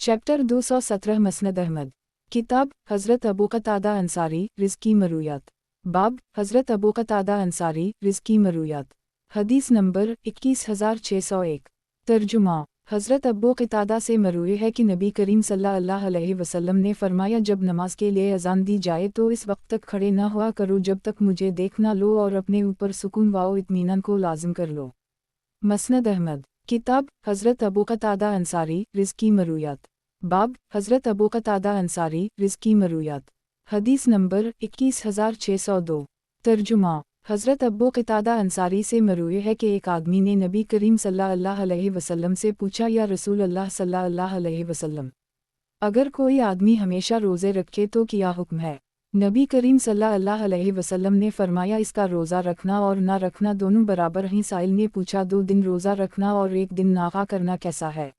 Chapter 217 मसनद Ahmad. किताब हज़रत Abu Qatada Ansari रिज़्की मरूयात। बाब हज़रत अबू क़तादा अंसारी रिज़्की मरूयात। हदीस नंबर 21601। तर्जुमा हज़रत अबू क़तादा से मरूए है कि नबी करीम सल्लल्लाहु अलैहि वसल्लम ने फरमाया, जब नमाज के लिए अज़ान दी जाए तो इस वक्त तक खड़े न हुआ करो जब तक मुझे देख न लो, और अपने ऊपर सुकून व इत्मीनान को लाज़िम कर लो। मसनद अहमद। किताब हज़रत अबू क़तादा अंसारी रिज़्की मरूयात। बाब हज़रत अबू क़तादा अंसारी रिज़्की मरूयात। हदीस नंबर 21602। तर्जुमा हज़रत अबू क़तादा अंसारी से मरूए है कि एक आदमी ने नबी करीम सल्लल्लाहु अलैहि वसल्लम से पूछा, या रसूल अल्लाह सल्लल्लाहु अलैहि वसल्लम, अगर कोई आदमी हमेशा रोज़े रखे तो क्या हुक्म है? नबी करीम सल्लल्लाहु अलैहि वसल्लम ने फरमाया, इसका रोज़ा रखना और ना रखना दोनों बराबर हैं। साइल ने पूछा, 2 दिन रोज़ा रखना और 1 दिन नागा करना कैसा है?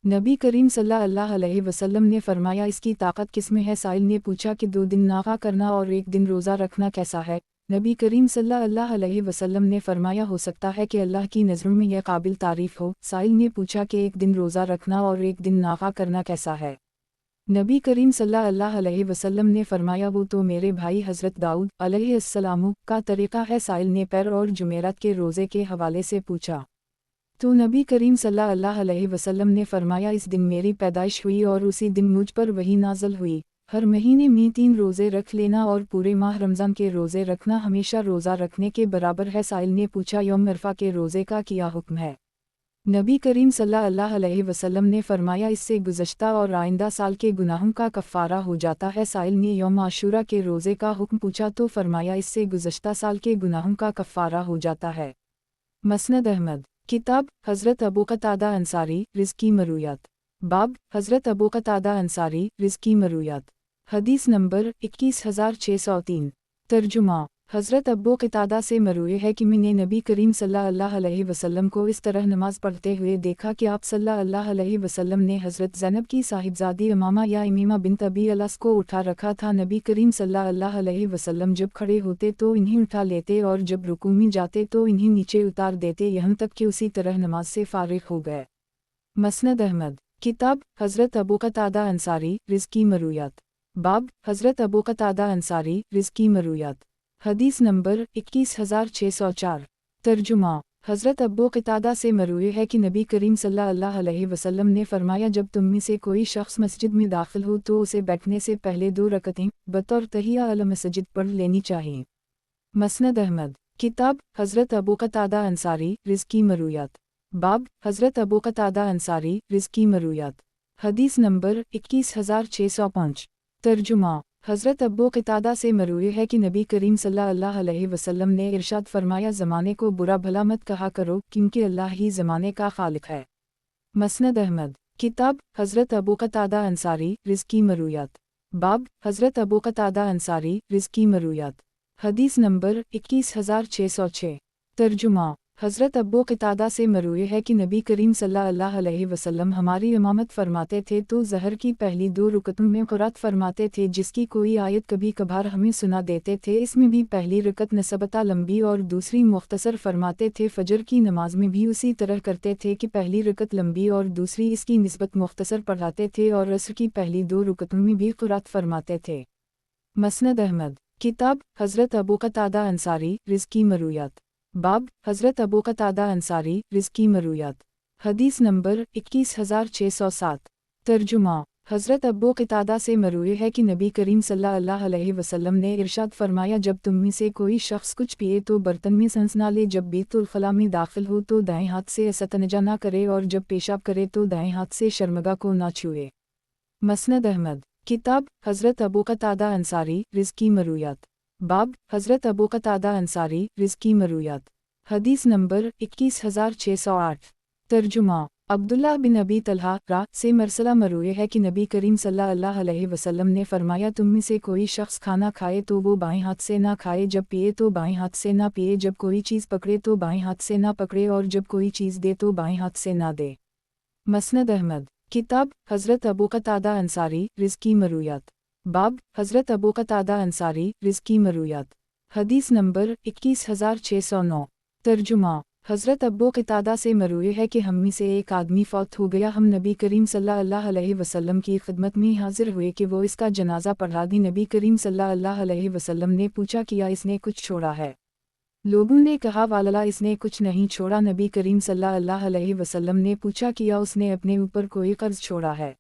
नबी करीम सल्लल्लाहु अलैहि वसल्लम ने फरमाया, इसकी ताकत किसमें है? साइल ने पूछा कि 2 दिन नागा करना और 1 दिन रोज़ा रखना कैसा है? नबी करीम सल्लल्लाहु अलैहि वसल्लम ने फरमाया, हो सकता है कि अल्लाह की नज़रों में यह काबिल तारीफ़ हो। साइल ने पूछा कि 1 दिन रोज़ा रखना और 1 दिन नागा करना कैसा है? नबी करीम सल्लल्लाहु अलैहि वसल्लम ने फरमाया, वो तो मेरे भाई हज़रत दाऊद अलैहिस्सलाम का तरीक़ा है। साइल ने पैर और जुमेरात के रोज़े के हवाले से पूछा तो नबी करीम सल्लल्लाहु अलैहि वसल्लम ने फरमाया, इस दिन मेरी पैदाइश हुई और उसी दिन मुझ पर वही नाज़िल हुई। हर महीने में 3 रोज़े रख लेना और पूरे माह रमज़ान के रोज़े रखना हमेशा रोज़ा रखने के बराबर है। साइल ने पूछा, यौम अरफा के रोज़े का क्या हुक्म है? नबी करीम सल्लल्लाहु अलैहि वसल्लम ने फरमाया, इससे गुज़श्ता और आइंदा साल के गुनाहों का कफ़ारा हो जाता है। साइल ने यौम आशूरा के रोज़े का हुक्म पूछा तो फरमाया, इससे गुज़श्ता साल के गुनाहों का कफ़ारा हो जाता है। मसनद अहमद। किताब हज़रत अबू क़तादा अंसारी रिज़्की मरूयात। बाब हज़रत अबू क़तादा अंसारी रिज़्की मरूयात। हदीस नंबर 21603। तर्जुमा हज़रत अबू क़तादा से मरूए है कि मैंने नबी करीम सल्लल्लाहु अलैहि वसल्लम को इस तरह नमाज पढ़ते हुए देखा कि आप सल्लल्लाहु अलैहि वसल्लम ने हज़रत ज़ैनब की साहिबजादी अमामा या इमीमा बिन्त अबी अलस को उठा रखा था। नबी करीम सल्लल्लाहु अलैहि वसल्लम जब खड़े होते तो इन्हें उठा लेते और जब रुकू में जाते तो इन्हें नीचे उतार देते, यहाँ तक कि उसी तरह नमाज से फ़ारिग़ हो गए। मसनद अहमद। किताब हज़रत अबू क़तादा अंसारी रिज़्की मरूयात। बाब हज़रत अबू क़तादा अंसारी रिज़्की मरूयात। हदीस नंबर 21604। तर्जुमा हज़रत अबू क़तादा से मरूए है कि नबी करीम सल्लल्लाहु अलैहि वसल्लम ने फरमाया, जब तुम में से कोई शख्स मस्जिद में दाखिल हो तो उसे बैठने से पहले 2 रकअतें बतौर तहिया अल मस्जिद पढ़ लेनी चाहिए। मसनद अहमद। किताब हज़रत अबू क़तादा अंसारी रिज़्की मरूयात। बाब हज़रत अबू क़तादा अंसारी रिज़्की मरूयात। हदीस नंबर 21605। तर्जुमा हज़रत अबू क़तादा से मरूए है कि नबी करीम सल्लल्लाहु अलैहि वसल्लम ने इरशाद फरमाया, ज़माने को बुरा भला मत कहा करो क्योंकि अल्लाह ही ज़माने का खालिक है। मसनद अहमद। किताब हज़रत अबू क़तादा अंसारी रिज़्की मरूयात। बाब हज़रत अबू क़तादा अंसारी रिज़्की मरूयात। हदीस नंबर 21606। तर्जुमा हज़रत अबू क़तादा से मरूए है कि नबी करीम सल्लल्लाहु अलैहि वसल्लम हमारी इमामत फरमाते थे तो ज़हर की पहली 2 रकअतों में क़ुरात फरमाते थे, जिसकी कोई आयत कभी कभार हमें सुना देते थे। इसमें भी पहली रकअत नस्बता लंबी और दूसरी मुख्तसर फरमाते थे। फ़जर की नमाज में भी उसी तरह करते थे कि पहली रकअत लंबी और दूसरी इसकी निस्बत मुख्तसर पढ़ाते थे, और असर की पहली 2 रकअतों में भी क़ुरात फरमाते थे। मसनद अहमद। किताब हज़रत अबू क़तादा अंसारी रिज़्की मरूयात। बाब हज़रत अबू क़तादा अंसारी रिज़्की मरूयात। हदीस नंबर 21607। तर्जुमा हज़रत अबू क़तादा से मरूए है कि नबी करीम सल्लल्लाहु अलैहि वसल्लम ने इरशाद फरमाया, जब तुम में से कोई शख्स कुछ पिए तो बर्तन में सांस ना ले, जब बैतुल खला में दाखिल हो तो दाएं हाथ से इस्तंजा ना करे, और जब पेशाब करे तो दाएं हाथ से शर्मगा को ना छुए। मसनद अहमद। किताब हज़रत अबू क़तादा अंसारी रिज़्की मरूयात। बाब हज़रत अबू क़तादा अंसारी रिज़्की मरूयात। हदीस नंबर 21608। तर्जुमा अब्दुल्लाह बिन अबी तलहा रा से मरसला मरूए है कि नबी करीम सल्लल्लाहु अलैहि वसल्लम ने फरमाया, तुम में से कोई शख्स खाना खाए तो वो बाएं हाथ से ना खाए, जब पिए तो बाएं हाथ से ना पिए, जब कोई चीज़ पकड़े तो बाएं हाथ से ना पकड़े, और जब कोई चीज़ दे तो बाएं हाथ से ना दे। मसनद अहमद। किताब हज़रत अबू क़तादा अंसारी रिज़्की मरूयात। बाब हज़रत अबू क़तादा अंसारी रिज़्की मरूयात। हदीस नंबर 21609। तर्जुमा حضرت ابو قتادہ سے مروی ہے کہ ہم میں سے ایک آدمی فوت ہو گیا، ہم نبی کریم صلی اللہ علیہ وسلم کی خدمت میں حاضر ہوئے کہ وہ اس کا جنازہ پڑھا دی۔ نبی کریم صلی اللہ علیہ وسلم نے پوچھا کیا اس نے کچھ چھوڑا ہے؟ لوگوں نے کہا واللہ اس نے کچھ نہیں چھوڑا۔ نبی کریم صلی اللہ علیہ وسلم نے پوچھا کیا اس نے اپنے اوپر کوئی قرض چھوڑا ہے؟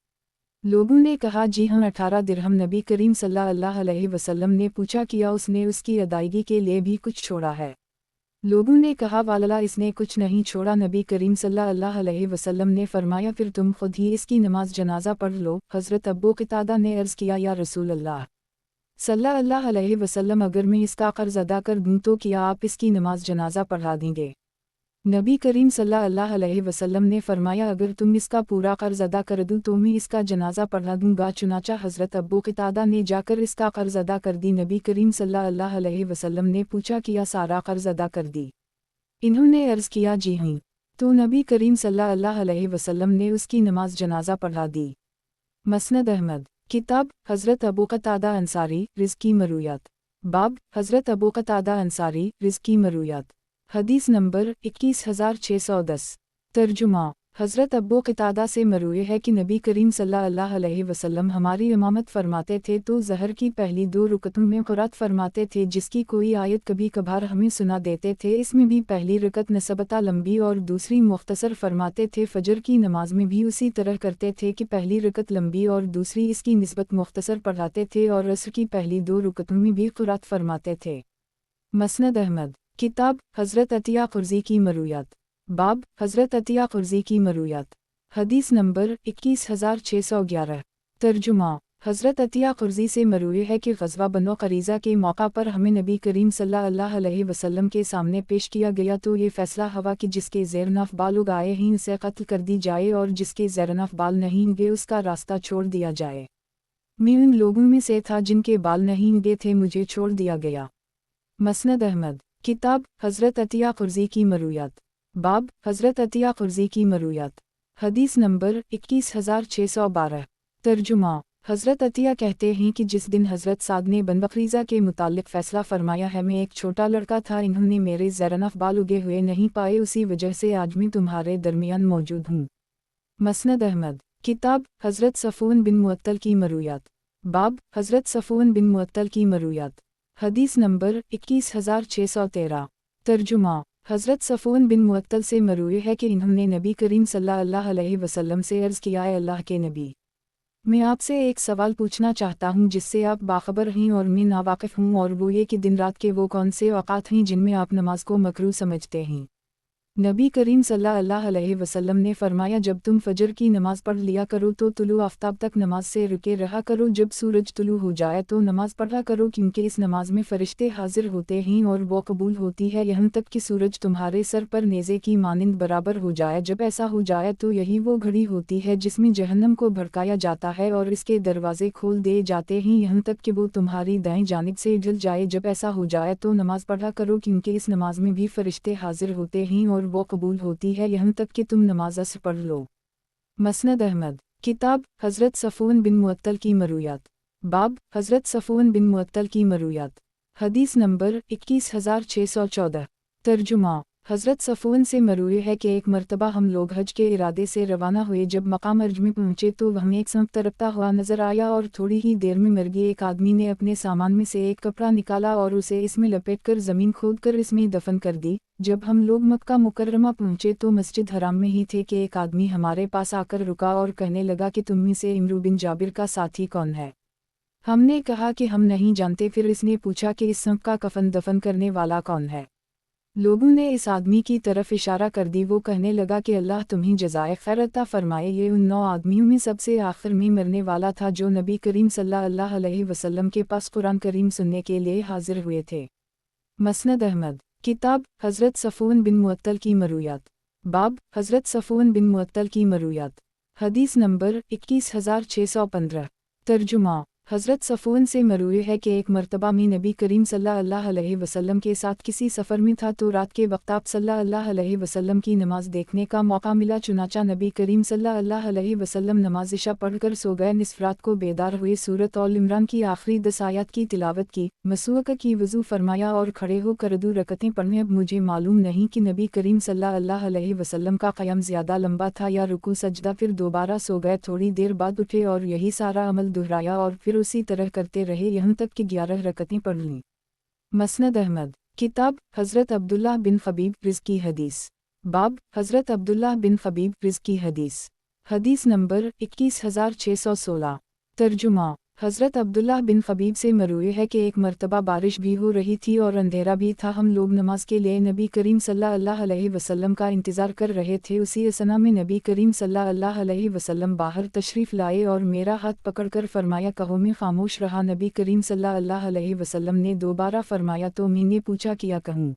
لوگوں نے کہا جی ہاں 18 درہم۔ نبی کریم صلی اللہ علیہ وسلم نے پوچھا کیا اس نے اس کی ادائیگی کے لیے بھی کچھ چھوڑا ہے؟ لوگوں نے کہا واللہ اس نے کچھ نہیں چھوڑا۔ نبی کریم صلی اللہ علیہ وسلم نے فرمایا پھر تم خود ہی اس کی نماز جنازہ پڑھ لو۔ حضرت ابو قتادہ نے عرض کیا یا رسول اللہ صلی اللہ علیہ وسلم اگر میں اس کا قرض ادا کر دوں تو کیا آپ اس کی نماز جنازہ پڑھا دیں گے؟ نبی کریم صلی اللہ علیہ وسلم نے فرمایا اگر تم اس کا پورا قرض ادا کر دوں تو میں اس کا جنازہ پڑھا دوں گا۔ چنانچہ حضرت ابو قتادہ نے جا کر اس کا قرض ادا کر دی۔ نبی کریم صلی اللہ علیہ وسلم نے پوچھا کیا سارا قرض ادا کر دی؟ انہوں نے عرض کیا جی ہاں، تو نبی کریم صلی اللہ علیہ وسلم نے اس کی نماز جنازہ پڑھا دی۔ مسند احمد کتاب حضرت ابو قتادہ انصاری رزقی مرویات باب حضرت ابو قتادہ انصاری رزقی مرویات حدیث نمبر 21610 ترجمہ حضرت ابو قتادہ سے مروی ہے کہ نبی کریم صلی اللہ علیہ وسلم ہماری امامت فرماتے تھے تو ظہر کی پہلی 2 رکعتوں میں قرات فرماتے تھے جس کی کوئی آیت کبھی کبھار ہمیں سنا دیتے تھے۔ اس میں بھی پہلی رکعت نسبتا لمبی اور دوسری مختصر فرماتے تھے۔ فجر کی نماز میں بھی اسی طرح کرتے تھے کہ پہلی رکعت لمبی اور دوسری اس کی نسبت مختصر پڑھاتے تھے، اور عصر کی پہلی 2 رکعتوں میں بھی قرات فرماتے تھے۔ مسند احمد کتاب حضرت عطیہ قرظی کی مرویات باب حضرت عطیہ قرظی کی مرویات حدیث نمبر 21611 ترجمہ حضرت عطیہ قرظی سے مروی ہے کہ غزوہ بنو قریظہ کے موقع پر ہمیں نبی کریم صلی اللہ علیہ وسلم کے سامنے پیش کیا گیا تو یہ فیصلہ ہوا کہ جس کے زیر ناف بال اگائے ہیں اسے قتل کر دی جائے، اور جس کے زیر ناف بال نہیں اگے اس کا راستہ چھوڑ دیا جائے۔ میں ان لوگوں میں سے تھا جن کے بال نہیں اگے تھے، مجھے چھوڑ دیا گیا۔ مسند احمد کتاب حضرت عطیہ قرظی کی مرویات باب حضرت عطیہ قرظی کی مرویات حدیث نمبر 21612 ترجمہ حضرت عطیہ کہتے ہیں کہ جس دن حضرت سعد نے بن بقریظہ کے متعلق فیصلہ فرمایا ہے، میں ایک چھوٹا لڑکا تھا، انہوں نے میرے زیرناف بال اگے ہوئے نہیں پائے، اسی وجہ سے آج میں تمہارے درمیان موجود ہوں۔ مسند احمد کتاب حضرت صفوان بن معطل کی مرویات باب حضرت صفوان بن معطل کی مرویات حدیث نمبر 21613 ترجمہ حضرت صفوان بن معطل سے مروی ہے کہ انہوں نے نبی کریم صلی اللہ علیہ وسلم سے عرض کیا اے اللہ کے نبی، میں آپ سے ایک سوال پوچھنا چاہتا ہوں جس سے آپ باخبر ہیں اور میں ناواقف ہوں، اور وہ یہ کہ دن رات کے وہ کون سے اوقات ہیں جن میں آپ نماز کو مکروہ سمجھتے ہیں؟ نبی کریم صلی اللہ علیہ وسلم نے فرمایا جب تم فجر کی نماز پڑھ لیا کرو تو طلوع آفتاب تک نماز سے رکے رہا کرو، جب سورج طلوع ہو جائے تو نماز پڑھا کرو، کیونکہ اس نماز میں فرشتے حاضر ہوتے ہیں اور وہ قبول ہوتی ہے یہاں تک کہ سورج تمہارے سر پر نیزے کی مانند برابر ہو جائے۔ جب ایسا ہو جائے تو یہی وہ گھڑی ہوتی ہے جس میں جہنم کو بھڑکایا جاتا ہے اور اس کے دروازے کھول دیے جاتے ہیں یہاں تک کہ وہ تمہاری دائیں جانب سے جل جائے۔ جب ایسا ہو جائے تو نماز پڑھا کرو، کیونکہ اس نماز میں بھی فرشتے حاضر ہوتے ہیں اور وہ قبول ہوتی ہے یہاں تک کہ تم نماز عصر پڑھ لو۔ مسند احمد کتاب حضرت صفوان بن معطل کی مرویات باب حضرت صفوان بن معطل کی مرویات حدیث نمبر 21614 ترجمہ حضرت صفوان سے مروی ہے کہ ایک مرتبہ ہم لوگ حج کے ارادے سے روانہ ہوئے، جب مقام ارج میں پہنچے تو ہمیں ایک سمت ترپتا ہوا نظر آیا، اور تھوڑی ہی دیر میں مرگی ایک آدمی نے اپنے سامان میں سے ایک کپڑا نکالا اور اسے اس میں لپیٹ کر زمین کھود کر اس میں دفن کر دی۔ جب ہم لوگ مکہ مکرمہ پہنچے تو مسجد حرام میں ہی تھے کہ ایک آدمی ہمارے پاس آ کر رکا اور کہنے لگا کہ تم میں سے عمرو بن جابر کا ساتھی کون ہے؟ ہم نے کہا کہ ہم نہیں جانتے۔ پھر اس نے پوچھا کہ اس سمت کا کفن دفن کرنے والا کون ہے؟ لوگوں نے اس آدمی کی طرف اشارہ کر دی، وہ کہنے لگا کہ اللہ تمہیں جزائے خیر عطا فرمائے۔ یہ ان 9 آدمیوں میں سب سے آخر میں مرنے والا تھا جو نبی کریم صلی اللہ علیہ وسلم کے پاس قرآن کریم سننے کے لیے حاضر ہوئے تھے۔ مسند احمد کتاب حضرت صفوان بن معطل کی مرویات باب حضرت صفوان بن معطل کی مرویات حدیث نمبر 21615 ترجمہ हज़रत सफ़वान से मरवी है कि एक मरतबा में नबी करीम सल्लल्लाहु अलैहि वसल्लम के साथ किसी सफ़र में था तो रात के वक्त आप सल्लल्लाहु अलैहि वसल्लम की नमाज देखने का मौका मिला। चुनाचा नबी करीम सल्लल्लाहु अलैहि वसल्लम नमाज इशा पढ़कर सो गए। निस्फ रात को बेदार हुए, सूरत और इमरान की आखिरी 10 आयत की तिलावत की, मसूअका की वज़ू फरमाया और खड़े होकर 2 रकतें पढ़ने। अब मुझे मालूम नहीं कि नबी करीम सल्लल्लाहु अलैहि वसल्लम का क़याम ज़्यादा लंबा था या रुकू सजदा। फिर दोबारा सो गए। थोड़ी देर बाद उठे और यही सारा अमल दोहराया और फिर उसी तरह करते रहे यहाँ तक कि 11 रकतें पढ़ लीं। मसनद अहमद। किताब हज़रत अब्दुल्लाह बिन ख़बीब रिज़ की हदीस। बाब हज़रत अब्दुल्लाह बिन ख़बीब रिज़ की हदीस। हदीस नंबर 21616। तर्जुमा। हज़रत अब्दुल्लाह बिन ख़बीब से मरवी है कि एक मरतबा बारिश भी हो रही थी और अंधेरा भी था। हम लोग नमाज के लिए नबी करीम सल्लल्लाहु अलैहि वसल्लम का इंतज़ार कर रहे थे। उसी असना में नबी करीम सल्लल्लाहु अलैहि वसल्लम बाहर तशरीफ़ लाए और मेरा हाथ पकड़कर फरमाया, कहो। मैं खामोश रहा। नबी करीम सल्लल्लाहु अलैहि वसल्लम ने दोबारा फरमाया तो मैंने पूछा, क्या कहूँ?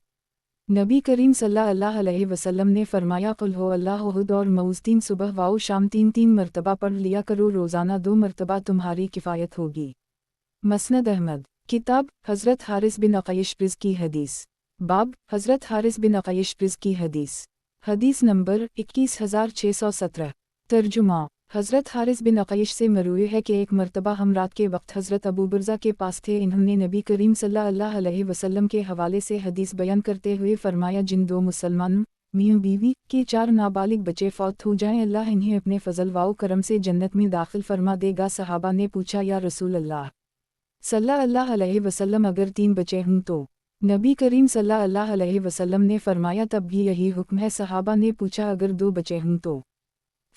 नबी करीम सल्लल्लाहु अलैहि वसल्लम ने फरमाया, कुल हो अल्लाहु अहद और मऊज़ 3 सुबह वाओ शाम 3 मरतबा पढ़ लिया करो, रोज़ाना 2 मरतबा तुम्हारी किफ़ायत होगी। मसनद अहमद। किताब हज़रत हारिस बिन अक़यश रिज़ की हदीस। बाब हज़रत हारिस बिन अक़यश रिज़ की हदीस। हदीस नंबर 21617। तर्जुमा। हज़रत हारिस बिन अक़यश से मरवी है कि एक मरतबा हम रात के वक्त हज़रत अबू बुर्ज़ा के पास थे। इन्होंने नबी करीम सल्लल्लाहु अलैहि वसल्लम के हवाले से हदीस बयान करते हुए फरमाया, जिन 2 मुसलमानों मियाँ बीवी के 4 नाबालिग बच्चे फौत हो जाएं, अल्लाह इन्हें अपने फ़ज़ल वाओ करम से जन्नत में दाखिल फरमा देगा। सहाबा ने पूछा, या रसूल अल्लाह सल्लल्लाहु अलैहि वसल्लम, अगर 3 बच्चे हों तो? नबी करीम सल्लल्लाहु अलैहि वसल्लम ने फरमाया, तब भी यही हुक्म है। सहाबा ने पूछा, अगर 2 बच्चे हों तो?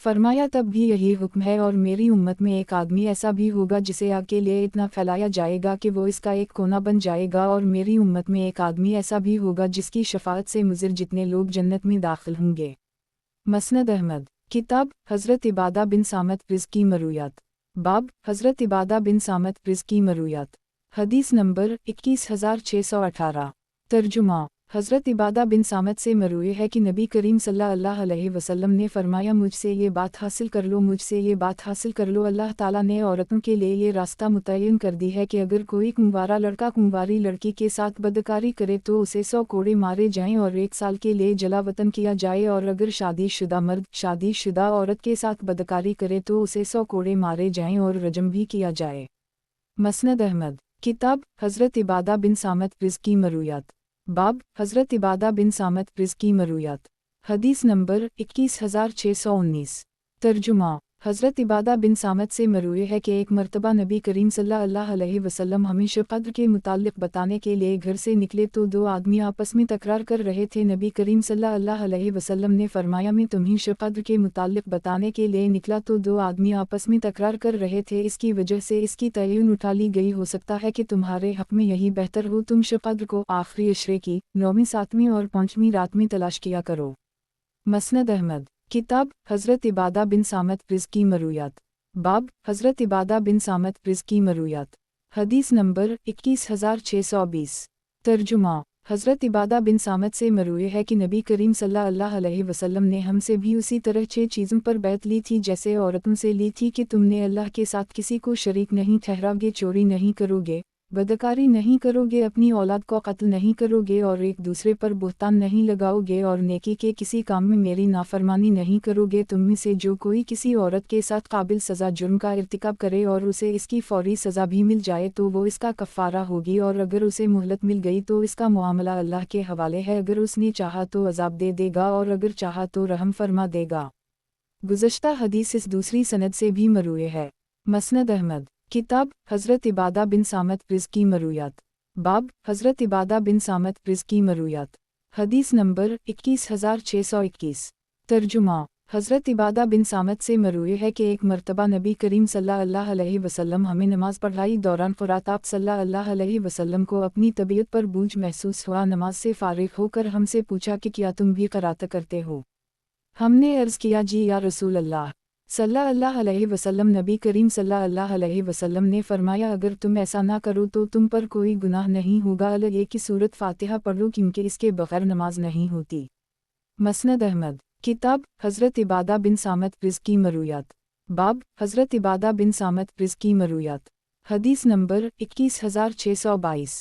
फरमाया, तब भी यही हुक्म है। और मेरी उम्मत में एक आदमी ऐसा भी होगा जिसे आग के लिए इतना फैलाया जाएगा कि वो इसका एक कोना बन जाएगा। और मेरी उम्मत में एक आदमी ऐसा भी होगा जिसकी शफाअत से मुज़र जितने लोग जन्नत में दाखिल होंगे। मसनद अहमद। किताब हज़रत इबादा बिन सामत रिज़ की मरूयात। बाब हज़रत इबादा बिन सामत रिज़ की मरूयात। हदीस नंबर 21618। तर्जुमा। हज़रत इबादा बिन सामत से मरवी है कि नबी करीम सल्लल्लाहु अलैहि वसल्लम ने फरमाया, मुझसे ये बात हासिल कर लो, मुझसे ये बात हासिल कर लो। अल्लाह ताला ने औरतों के लिए ये रास्ता मुतय्यन कर दी है कि अगर कोई कुंवारा लड़का कुंवारी लड़की के साथ बदकारी करे तो उसे 100 कोड़े मारे जाएं और 1 साल के लिए जलावतन किया जाए। और अगर शादीशुदा मर्द शादीशुदा औरत के साथ बदकारी करे तो उसे 100 कोड़े मारे जाएं और रजम भी किया जाए। मसनद अहमद। किताब हज़रत इबादा बिन सामत रिज़ की मरूयात। बाब हज़रत इबादा बिन सामत रिज़ की मरूयात। हदीस नंबर 21619। तर्जुमा। हज़रत इबादा बिन सामत से मरवी है कि एक मरतबा नबी करीम सल्लल्लाहु अलैहि वसल्लम हमें शब क़द्र के मुताल्लिक़ बताने के लिए घर से निकले तो 2 आदमी आपस में तकरार कर रहे थे। नबी करीम सल्लल्लाहु अलैहि वसल्लम ने फरमाया, मैं तुम्हें शब क़द्र के मुताल्लिक़ बताने के लिए निकला तो 2 आदमी आपस में तकरार कर रहे थे। इसकी वजह से इसकी तयन उठा ली गई, हो सकता है कि तुम्हारे हक़ में यही बेहतर हो तुम शब क़द्र को आखिरी अशरे की 9वीं 7वीं और 5वीं रात में तलाश किया करो। मसनद अहमद। किताब हज़रत इबादा बिन सामत रिज़ की मरूयात। बाब हज़रत इबादा बिन सामत रिज़ की मरूयात। हदीस नंबर 21620। तर्जुमा। हज़रत इबादा बिन सामत से मरवी है कि नबी करीम सल्लल्लाहु अलैहि वसल्लम ने हमसे भी उसी तरह 6 चीज़ों पर बैत ली थी जैसे औरतों से ली थी कि तुमने अल्लाह के साथ किसी को शरीक नहीं ठहराओगे, चोरी नहीं करोगे, बदकारी नहीं करोगे, अपनी औलाद को कत्ल नहीं करोगे और एक दूसरे पर बुहतान नहीं लगाओगे और नेकी के किसी काम में मेरी नाफरमानी नहीं करोगे। तुम में से जो कोई किसी औरत के साथ काबिल सज़ा जुर्म का इर्तिकाब करे और उसे इसकी फौरी सज़ा भी मिल जाए तो वो इसका कफ़ारा होगी, और अगर उसे मोहलत मिल गई तो इसका मुआमला अल्लाह के हवाले है। अगर उसने चाहा तो अज़ाब दे देगा और अगर चाहा तो रहम फरमा देगा। गुज़श्ता हदीस इस दूसरी सनद से भी मरवी है। मसनद अहमद। किताब हज़रत इबादा बिन सामत रिज़ की मरूयात। बाब हज़रत इबादा बिन सामत रिज़ की मरूयात। हदीस नंबर 21621। तर्जुमा। हज़रत इबादा बिन सामत से मरवी है कि एक मरतबा नबी करीम सल्लल्लाहु अलैहि वसल्लम हमें नमाज पढ़ाई दौरान क़ुरात आप सल्लल्लाहु अलैहि वसल्लम को अपनी तबीयत पर बोझ महसूस हुआ। नमाज से फ़ारिग़ होकर हमसे पूछा कि क्या तुम भी क़रात करते हो? हमने अर्ज़ किया, जी या रसूल अल्लाह सल्लल्लाहु अलैहि वसल्लम। नबी करीम सल्लल्लाहु अलैहि वसल्लम ने फरमाया, अगर तुम ऐसा ना करो तो तुम पर कोई गुनाह नहीं होगा, अलग एक की सूरत फ़ातिहा पढ़ लो क्योंकि इसके बग़ैर नमाज नहीं होती। मसनद अहमद। किताब हज़रत इबादा बिन सामत रिज़ की मरूयात। बाब हज़रत इबादा बिन सामत रिज़ की मरूयात। حدیث نمبر 21622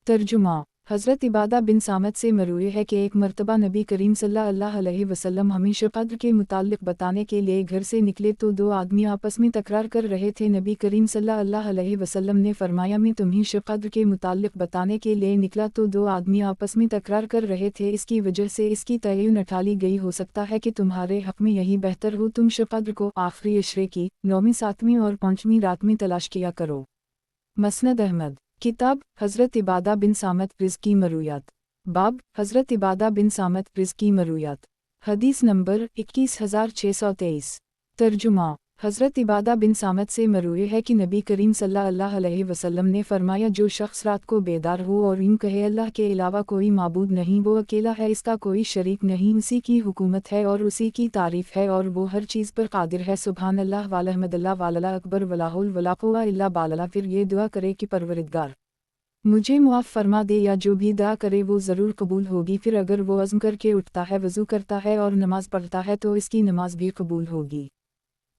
ترجمہ حضرت عبادہ بن صامت سے مروی ہے کہ ایک مرتبہ نبی کریم صلی اللہ علیہ وسلم ہمیں شب قدر کے متعلق بتانے کے لیے گھر سے نکلے تو دو آدمی آپس میں تکرار کر رہے تھے۔ نبی کریم صلی اللہ علیہ وسلم نے فرمایا، میں تمہیں شب قدر کے متعلق بتانے کے لیے نکلا تو دو آدمی آپس میں تکرار کر رہے تھے، اس کی وجہ سے اس کی تعین اٹھالی گئی، ہو سکتا ہے کہ تمہارے حق میں یہی بہتر ہو تم شب قدر کو آخری عشرے کی 9ویں 7ویں اور 5ویں رات میں تلاش کیا کرو۔ مسند احمد کتاب حضرت عبادہ بن صامت رزقی مرویات باب حضرت عبادہ بن صامت رزقی مرویات حدیث نمبر 21623 ترجمہ حضرت عبادہ بن صامت سے مروی ہے کہ نبی کریم صلی اللہ علیہ وسلم نے فرمایا، جو شخص رات کو بیدار ہو اور یوں کہے اللہ کے علاوہ کوئی معبود نہیں، وہ اکیلا ہے، اس کا کوئی شریک نہیں، اسی کی حکومت ہے اور اسی کی تعریف ہے اور وہ ہر چیز پر قادر ہے، سبحان اللہ والحمد اللہ واللہ اکبر ولا حول ولا قوۃ الا باللہ، پھر یہ دعا کرے کہ پروردگار مجھے معاف فرما دے، یا جو بھی دعا کرے وہ ضرور قبول ہوگی۔ پھر اگر وہ عزم کر کے اٹھتا ہے، وضو کرتا ہے اور نماز پڑھتا ہے تو اس کی نماز بھی قبول ہوگی۔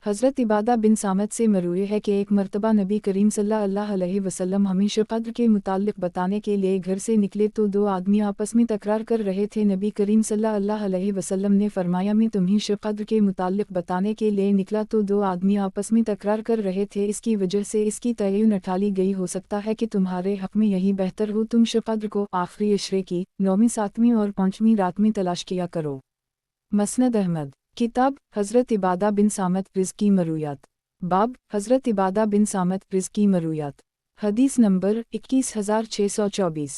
حضرت عبادہ بن صامت سے مروی ہے کہ ایک مرتبہ نبی کریم صلی اللہ علیہ وسلم ہمیں شب قدر کے متعلق بتانے کے لیے گھر سے نکلے تو دو آدمی آپس میں تکرار کر رہے تھے۔ نبی کریم صلی اللہ علیہ وسلم نے فرمایا، میں تمہیں شب قدر کے متعلق بتانے کے لیے نکلا تو دو آدمی آپس میں تکرار کر رہے تھے، اس کی وجہ سے اس کی تعین اٹھالی گئی، ہو سکتا ہے کہ تمہارے حق میں یہی بہتر ہو تم شب قدر کو آخری عشرے کی 9ویں 7ویں اور 5ویں رات میں تلاش کیا کرو۔ مسند احمد کتاب حضرت عبادہ بن صامت رزقی مرویات باب حضرت عبادہ بن صامت رزقی مرویات حدیث نمبر 21624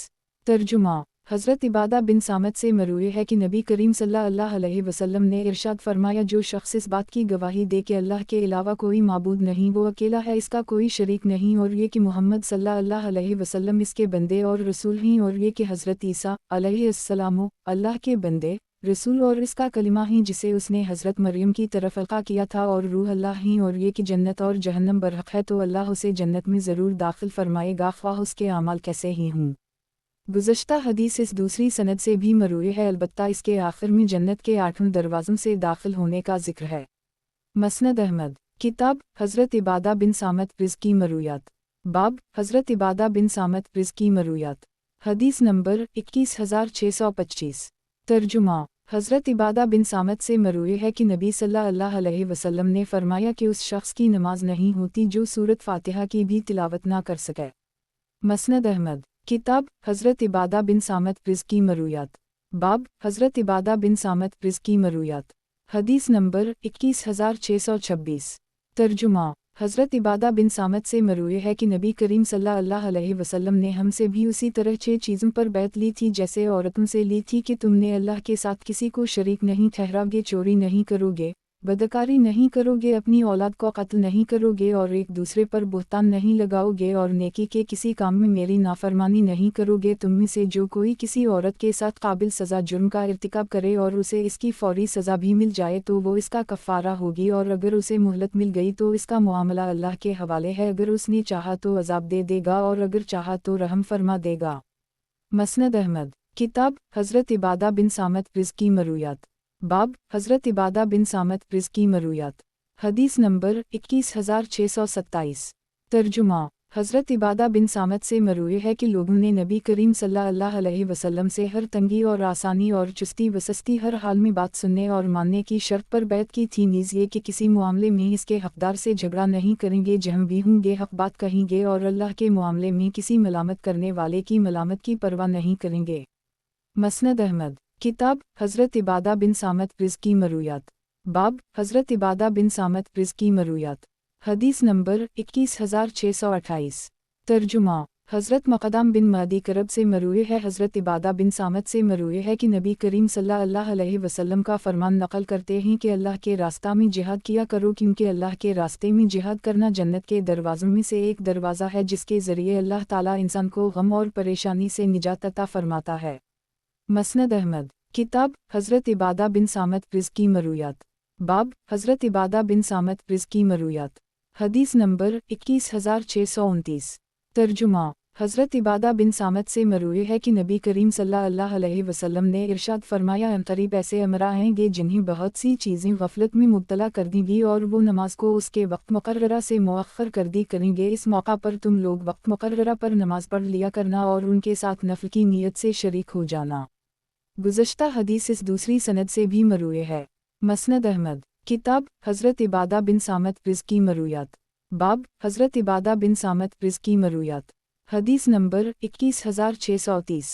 ترجمہ حضرت عبادہ بن صامت سے مروی ہے کہ نبی کریم صلی اللہ علیہ وسلم نے ارشاد فرمایا، جو شخص اس بات کی گواہی دے کہ اللہ کے علاوہ کوئی معبود نہیں، وہ اکیلا ہے، اس کا کوئی شریک نہیں، اور یہ کہ محمد صلی اللہ علیہ وسلم اس کے بندے اور رسول ہیں، اور یہ کہ حضرت عیسیٰ علیہ السلام اللہ کے بندے رسول اور اس کا کلمہ ہی جسے اس نے حضرت مریم کی طرف القا کیا تھا، اور روح اللہ ہی، اور یہ کہ جنت اور جہنم برحق ہے تو اللہ اسے جنت میں ضرور داخل فرمائے گا، خواہ اس کے اعمال کیسے ہی ہوں۔ گزشتہ حدیث اس دوسری سند سے بھی مروی ہے، البتہ اس کے آخر میں جنت کے 8 دروازوں سے داخل ہونے کا ذکر ہے۔ مسند احمد کتاب حضرت عبادہ بن صامت رزقی مرویات باب حضرت عبادہ بن صامت رزقی مرویات حدیث نمبر 21625 ترجمہ حضرت عبادہ بن صامت سے مروی ہے کہ نبی صلی اللہ علیہ وسلم نے فرمایا کہ اس شخص کی نماز نہیں ہوتی جو سورۃ فاتحہ کی بھی تلاوت نہ کر سکے۔ مسند احمد کتاب حضرت عبادہ بن صامت رزقی مرویات باب حضرت عبادہ بن صامت رزقی مرویات حدیث نمبر 21626 ترجمہ حضرت عبادہ بن صامت سے مروی ہے کہ نبی کریم صلی اللہ علیہ وسلم نے ہم سے بھی اسی طرح 6 چیزوں پر بیعت لی تھی جیسے عورتوں سے لی تھی کہ تم نے اللہ کے ساتھ کسی کو شریک نہیں ٹھہراؤ گے، چوری نہیں کرو گے، بدکاری نہیں کرو گے، اپنی اولاد کو قتل نہیں کرو گے، اور ایک دوسرے پر بہتان نہیں لگاؤ گے، اور نیکی کے کسی کام میں میری نافرمانی نہیں کرو گے۔ تم میں سے جو کوئی کسی عورت کے ساتھ قابل سزا جرم کا ارتکاب کرے اور اسے اس کی فوری سزا بھی مل جائے تو وہ اس کا کفارہ ہوگی، اور اگر اسے مہلت مل گئی تو اس کا معاملہ اللہ کے حوالے ہے، اگر اس نے چاہا تو عذاب دے دے گا اور اگر چاہا تو رحم فرما دے گا۔ مسند احمد کتاب حضرت عبادہ بن صامت رزقی مرویات باب حضرت عبادہ بن صامت رزقی مرویات حدیث نمبر 21627 ترجمہ حضرت عبادہ بن صامت سے مروی ہے کہ لوگوں نے نبی کریم صلی اللہ علیہ وسلم سے ہر تنگی اور آسانی اور چستی وسستی ہر حال میں بات سننے اور ماننے کی شرط پر بیعت کی تھی، نیز یہ کہ کسی معاملے میں اس کے حقدار سے جھگڑا نہیں کریں گے، جہاں بھی ہوں گے حق بات کہیں گے، اور اللہ کے معاملے میں کسی ملامت کرنے والے کی ملامت کی پرواہ نہیں کریں گے۔ مسند احمد کتاب حضرت عبادہ بن صامت رزقی مرویات باب حضرت عبادہ بن صامت رزقی مرویات حدیث نمبر 21628 ترجمہ حضرت مقدام بن مہدی کرب سے مروی ہے، حضرت عبادہ بن صامت سے مروی ہے کہ نبی کریم صلی اللہ علیہ وسلم کا فرمان نقل کرتے ہیں کہ اللہ کے راستہ میں جہاد کیا کرو، کیونکہ اللہ کے راستے میں جہاد کرنا جنت کے دروازوں میں سے ایک دروازہ ہے جس کے ذریعے اللہ تعالیٰ انسان کو غم اور پریشانی سے نجات عطا فرماتا ہے۔ مسند احمد کتاب حضرت عبادہ بن صامت رزقی مرویات باب حضرت عبادہ بن صامت رزقی مرویات حدیث نمبر 21629 ترجمہ हज़रत इबादा बिन सामत से मरूए है कि नबी करीम सल्लल्लाहु अलैहि वसल्लम ने इरशाद फरमाया, अनकरीब ऐसे अमरा आएंगे जिन्हें बहुत सी चीज़ें गफलत में मुब्तला कर देंगी और वो नमाज को उसके वक्त मुकर्ररा से मुअख्खर कर दी करेंगे। इस मौका पर तुम लोग वक्त मुकर्ररा पर नमाज पढ़ लिया करना और उनके साथ नफल की नीयत से शरीक हो जाना। गुज़श्ता हदीस इस दूसरी सनद से भी मरूए है। मसनद अहमद, किताब हज़रत इबादा बिन सामत रिज़्की मरूयात, बाब हज़रत इबादा बिन सामत रिज़्की मरूयात, हदीस नंबर 21630।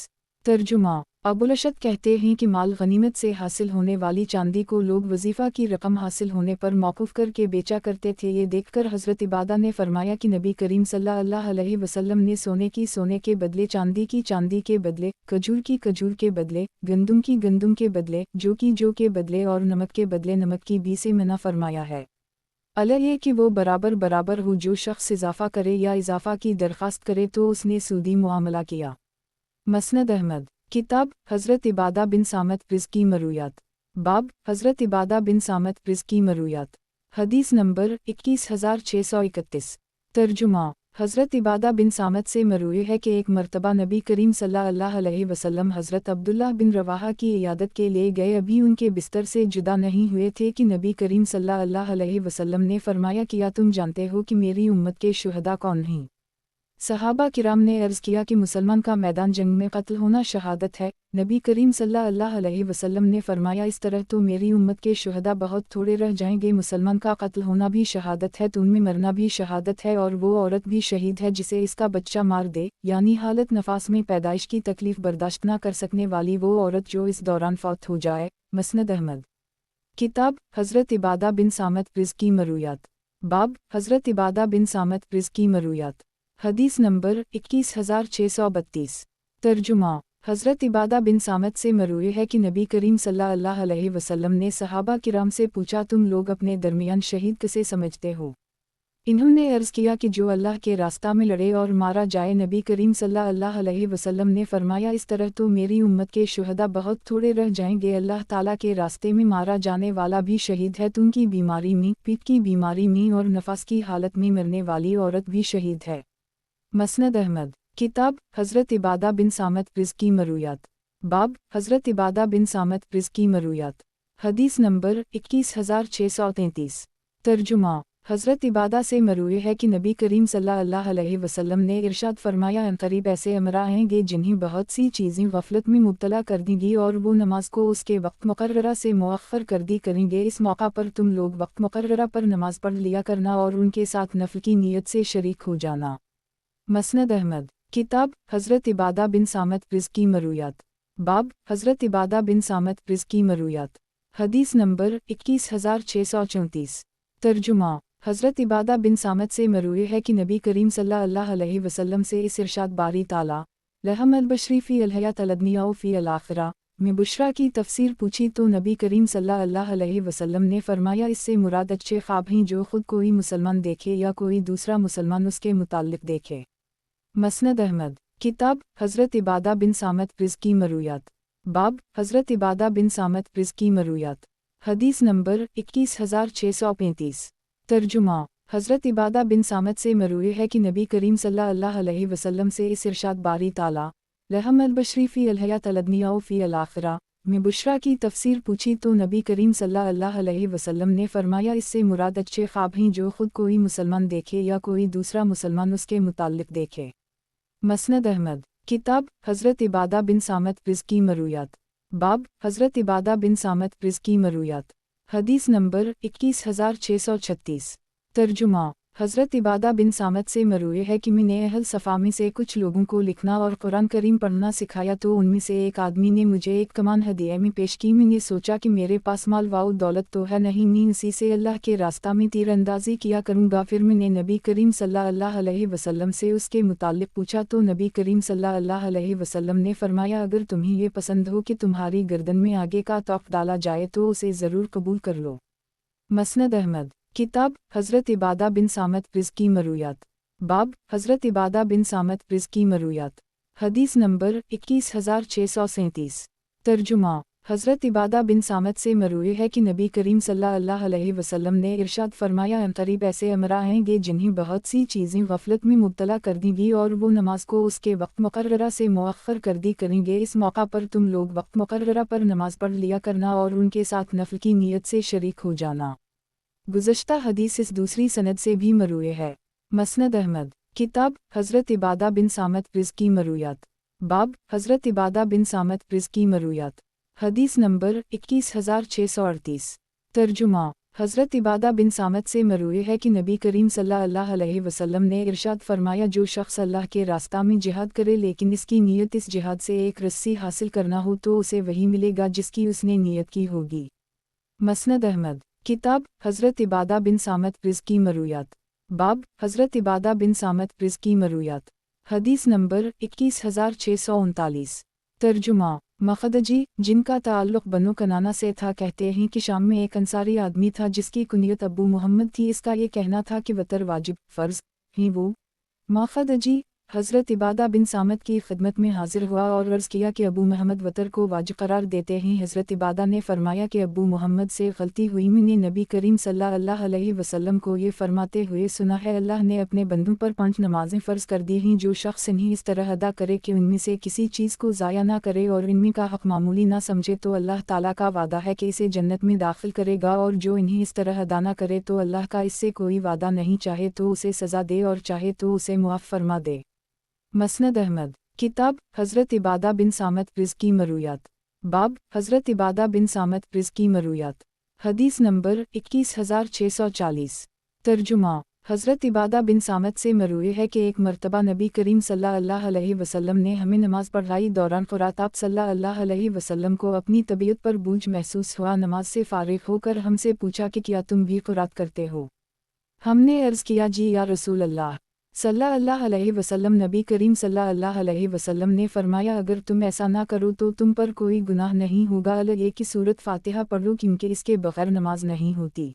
तर्जुमा, अबुलशद कहते हैं कि माल गनीमत से हासिल होने वाली चांदी को लोग वजीफ़ा की रकम हासिल होने पर मौकूफ़ करके बेचा करते थे। ये देखकर हज़रत इबादा ने फरमाया कि नबी करीम सल्लल्लाहु अलैहि वसल्लम ने सोने के बदले चांदी के बदले, खजूर के बदले, गंदुम के बदले, जौ के बदले और नमक के बदले नमक की बी से मना फरमाया है। अला ये कि वो बराबर हो, जो शख्स इजाफ़ा करे या इजाफ़ा की दरख्वास्त करे तो उसने सूदी मुआमला किया। मसनद अहमद, किताब हज़रत इबादा बिन सामत रिज़्की मरूयात, बाब हज़रत इबादा बिन सामत रिज़्की मरूयात, हदीस नंबर 21631। तर्जुमा, हज़रत इबादा बिन सामत से मरूए है कि एक मरतबा नबी करीम सल्लल्लाहु अलैहि वसल्लम हज़रत अब्दुल्लाह बिन रवाहा की इयादत के लिए गए। अभी उनके बिस्तर से जुदा नहीं हुए थे कि नबी करीम सल्लल्लाहु अलैहि वसल्लम ने फरमाया, क्या तुम जानते हो कि मेरी उम्मत के शुहदा कौन हैं? सहाबा किराम ने अर्ज़ किया कि मुसलमान का मैदान जंग में कत्ल होना शहादत है। नबी करीम सल्लल्लाहु अलैहि वसल्लम ने फरमाया, इस तरह तो मेरी उम्मत के शुहदा बहुत थोड़े रह जाएंगे। मुसलमान का कत्ल होना भी शहादत है तो उनमें मरना भी शहादत है, और वो औरत भी शहीद है जिसे इसका बच्चा मार दे, यानी हालत नफास में पैदाइश की तकलीफ बर्दाश्त न कर सकने वाली वो औरत जो इस दौरान फौत हो जाए। मसनद अहमद, किताब हज़रत इबादा बिन सामत रिज़्की मरूयात, बाब हज़रत इबादा बिन सामत रिज़्की मरूयात, हदीस नंबर 21632। तर्जुमा, हज़रत इबादा बिन सामत से मरूए है कि नबी करीम सल्लल्लाहु अलैहि वसल्लम ने सहाबा किराम से पूछा, तुम लोग अपने दरमियान शहीद किसे समझते हो? इन्होंने अर्ज़ किया कि जो अल्लाह के रास्ता में लड़े और मारा जाए। नबी करीम सल्लल्लाहु अलैहि वसल्लम ने फरमाया, इस तरह तो मेरी उम्मत के शुहदा बहुत थोड़े रह जाएंगे। अल्लाह ताला के रास्ते में मारा जाने वाला भी शहीद है तो उनकी बीमारी में, पीठ की बीमारी में और नफास की हालत में मरने वाली औरत भी शहीद है। मसनद अहमद, किताब हज़रत इबादा बिन सामत रिज़्की मरूयात, बाब हज़रत इबादा बिन सामत रिज़्की मरूयात, हदीस नंबर 21633। तर्जुमा, हज़रत इबादा से मरूए है कि नबी करीम सल्लल्लाहु अलैहि वसल्लम ने इरशाद फरमाया, अनकरीब ऐसे अमरा आएंगे जिन्हें बहुत सी चीज़ें गफलत में मुब्तला कर देंगी और वो नमाज को उसके वक्त मुकर्ररा से मुअख्खर कर दी करेंगे। इस मौका पर तुम लोग वक्त मुकर्ररा पर नमाज पढ़ लिया करना और उनके साथ नफल की नीयत से शरीक हो जाना। मसनद अहमद, किताब हज़रत इबादा बिन सामत रिज़्की मरूयात, बाब हज़रत इबादा बिन सामत रिज़्की मरूयात, हदीस नंबर 21634। तर्जुमा, हज़रत इबादा बिन सामत से मरूए है कि नबी करीम सल्लल्लाहु अलैहि वसल्लम से इस इरशाद बारी ताला लहम अल-बशरी फ़ी अल-हयात अल-अदनिया फ़ी अल-आखिरा में बुशरा की तफसीर पूछी तो नबी करीम सल्लल्लाहु अलैहि वसल्लम ने फरमाया, इससे मुराद अच्छे ख्वाब हैं जो खुद कोई मुसलमान देखे या कोई दूसरा मुसलमान उसके मुताल्लिक देखे। मसनद अहमद, किताब हज़रत इबादा बिन सामत रिज़्की मरूयात, बाब हज़रत इबादा बिन सामत रिज़्की मरूयात, हदीस नंबर 21635। तर्जुमा, हज़रत इबादा बिन सामत से मरूए है कि नबी करीम सल्लल्लाहु अलैहि वसल्लम से इस इरशाद बारी ताला लहम अल-बशरी फ़ी अल-हयात अल-अदनिया फ़ी अल-आखिरा में बुशरा की तफसीर पूछी तो नबी करीम सल्लल्लाहु अलैहि वसल्लम ने फरमाया, इससे मुराद अच्छे ख्वाब हैं जो खुद कोई मुसलमान देखे या कोई दूसरा मुसलमान उसके मुताल्लिक देखे। मसनद अहमद, किताब हज़रत इबादा बिन सामत रिज़्की मरूयात, बाब हज़रत इबादा बिन सामत रिज़्की मरूयात, हदीस नंबर 21636। तर्जुमा, हज़रत इबादा बिन सामत से मरूए है कि मैंने अहल सफ़ा में से कुछ लोगों को लिखना और कुरान करीम पढ़ना सिखाया तो उनमें से एक आदमी ने मुझे एक कमान हदिया में पेश की। मैंने सोचा कि मेरे पास माल वाउ दौलत तो है नहीं, मैं इसी से अल्लाह के रास्ता में तीर अंदाज़ी किया करूँगा। फिर मैंने नबी करीम सल्लल्लाहु अलैहि वसल्लम से उसके मुताल्लिक़ पूछा तो नबी करीम सल्लल्लाहु अलैहि वसल्लम ने फरमाया, अगर तुम्हें ये पसंद हो कि तुम्हारी गर्दन में आगे का तोक़ डाला जाए तो उसे ज़रूर कबूल कर लो। मसनद अहमद, किताब हज़रत इबादा बिन सामत रिज़्की मरूयात, बाब हज़रत इबादा बिन सामत रिज़्की मरूयात, हदीस नंबर 21637। तर्जुमा, حضرت عبادہ بن صامت سے مروی ہے کہ نبی کریم صلی اللہ علیہ وسلم نے ارشاد فرمایا عنقریب ایسے امراء آئیں گے جنہیں بہت سی چیزیں غفلت میں مبتلا کر دیں گی اور وہ نماز کو اس کے وقت مقررہ سے مؤخر کر دی کریں گے، اس موقع پر تم لوگ وقت مقررہ پر نماز پڑھ لیا کرنا اور ان کے ساتھ نفل کی نیت سے شریک ہو جانا۔ گزشتہ حدیث اس دوسری سند سے بھی مروی ہے۔ مسند احمد، کتاب حضرت عبادہ بن صامت رزق کی مرویات، باب حضرت عبادہ بن صامت رزق کی مرویات، حدیث نمبر 21638۔ ترجمہ، حضرت عبادہ بن صامت سے مروی ہے کہ نبی کریم صلی اللہ علیہ وسلم نے ارشاد فرمایا جو شخص اللہ کے راستہ میں جہاد کرے لیکن اس کی نیت اس جہاد سے ایک رسی حاصل کرنا ہو تو اسے وہی ملے گا جس کی اس نے نیت کی ہوگی۔ مسند احمد، کتاب حضرت عبادہ بن صامت رزق کی مرویات، باب حضرت عبادہ بن صامت رزق کی مرویات، حدیث نمبر 21639۔ ترجمہ، مخدجی، جن کا تعلق بنو کنانہ سے تھا، کہتے ہیں کہ شام میں ایک انصاری آدمی تھا جس کی کنیت ابو محمد تھی، اس کا یہ کہنا تھا کہ وتر واجب فرض ہی وہ مخدجی حضرت عبادہ بن صامت کی خدمت میں حاضر ہوا اور عرض کیا کہ ابو محمد وتر کو واجب قرار دیتے ہیں۔ حضرت عبادہ نے فرمایا کہ ابو محمد سے غلطی ہوئی، میں نے نبی کریم صلی اللہ علیہ وسلم کو یہ فرماتے ہوئے سنا ہے اللہ نے اپنے بندوں پر 5 نمازیں فرض کر دی ہیں، جو شخص انہیں اس طرح ادا کرے کہ ان میں سے کسی چیز کو ضائع نہ کرے اور ان میں کا حق معمولی نہ سمجھے تو اللہ تعالیٰ کا وعدہ ہے کہ اسے جنت میں داخل کرے گا، اور جو انہیں اس طرح ادا نہ کرے تو اللہ کا اس سے کوئی وعدہ نہیں، چاہے تو اسے سزا دے اور چاہے تو اسے معاف فرما دے۔ مسند احمد، کتاب حضرت عبادہ بن صامت رزق کی مرویات، باب حضرت عبادہ بن صامت رزق کی مرویات، حدیث نمبر 21640۔ ترجمہ، حضرت عبادہ بن صامت سے مروی ہے کہ ایک مرتبہ نبی کریم صلی اللہ علیہ وسلم نے ہمیں نماز پڑھائی، دوران قرات آپ صلی اللہ علیہ وسلم کو اپنی طبیعت پر بوجھ محسوس ہوا، نماز سے فارغ ہو کر ہم سے پوچھا کہ کیا تم بھی قرات کرتے ہو؟ ہم نے عرض کیا جی یا رسول اللہ صلی اللہ علیہ وسلم۔ نبی کریم صلی اللہ علیہ وسلم نے فرمایا اگر تم ایسا نہ کرو تو تم پر کوئی گناہ نہیں ہوگا، یہ کہ سورۃ فاتحہ پڑھ لو کیونکہ اس کے بغیر نماز نہیں ہوتی۔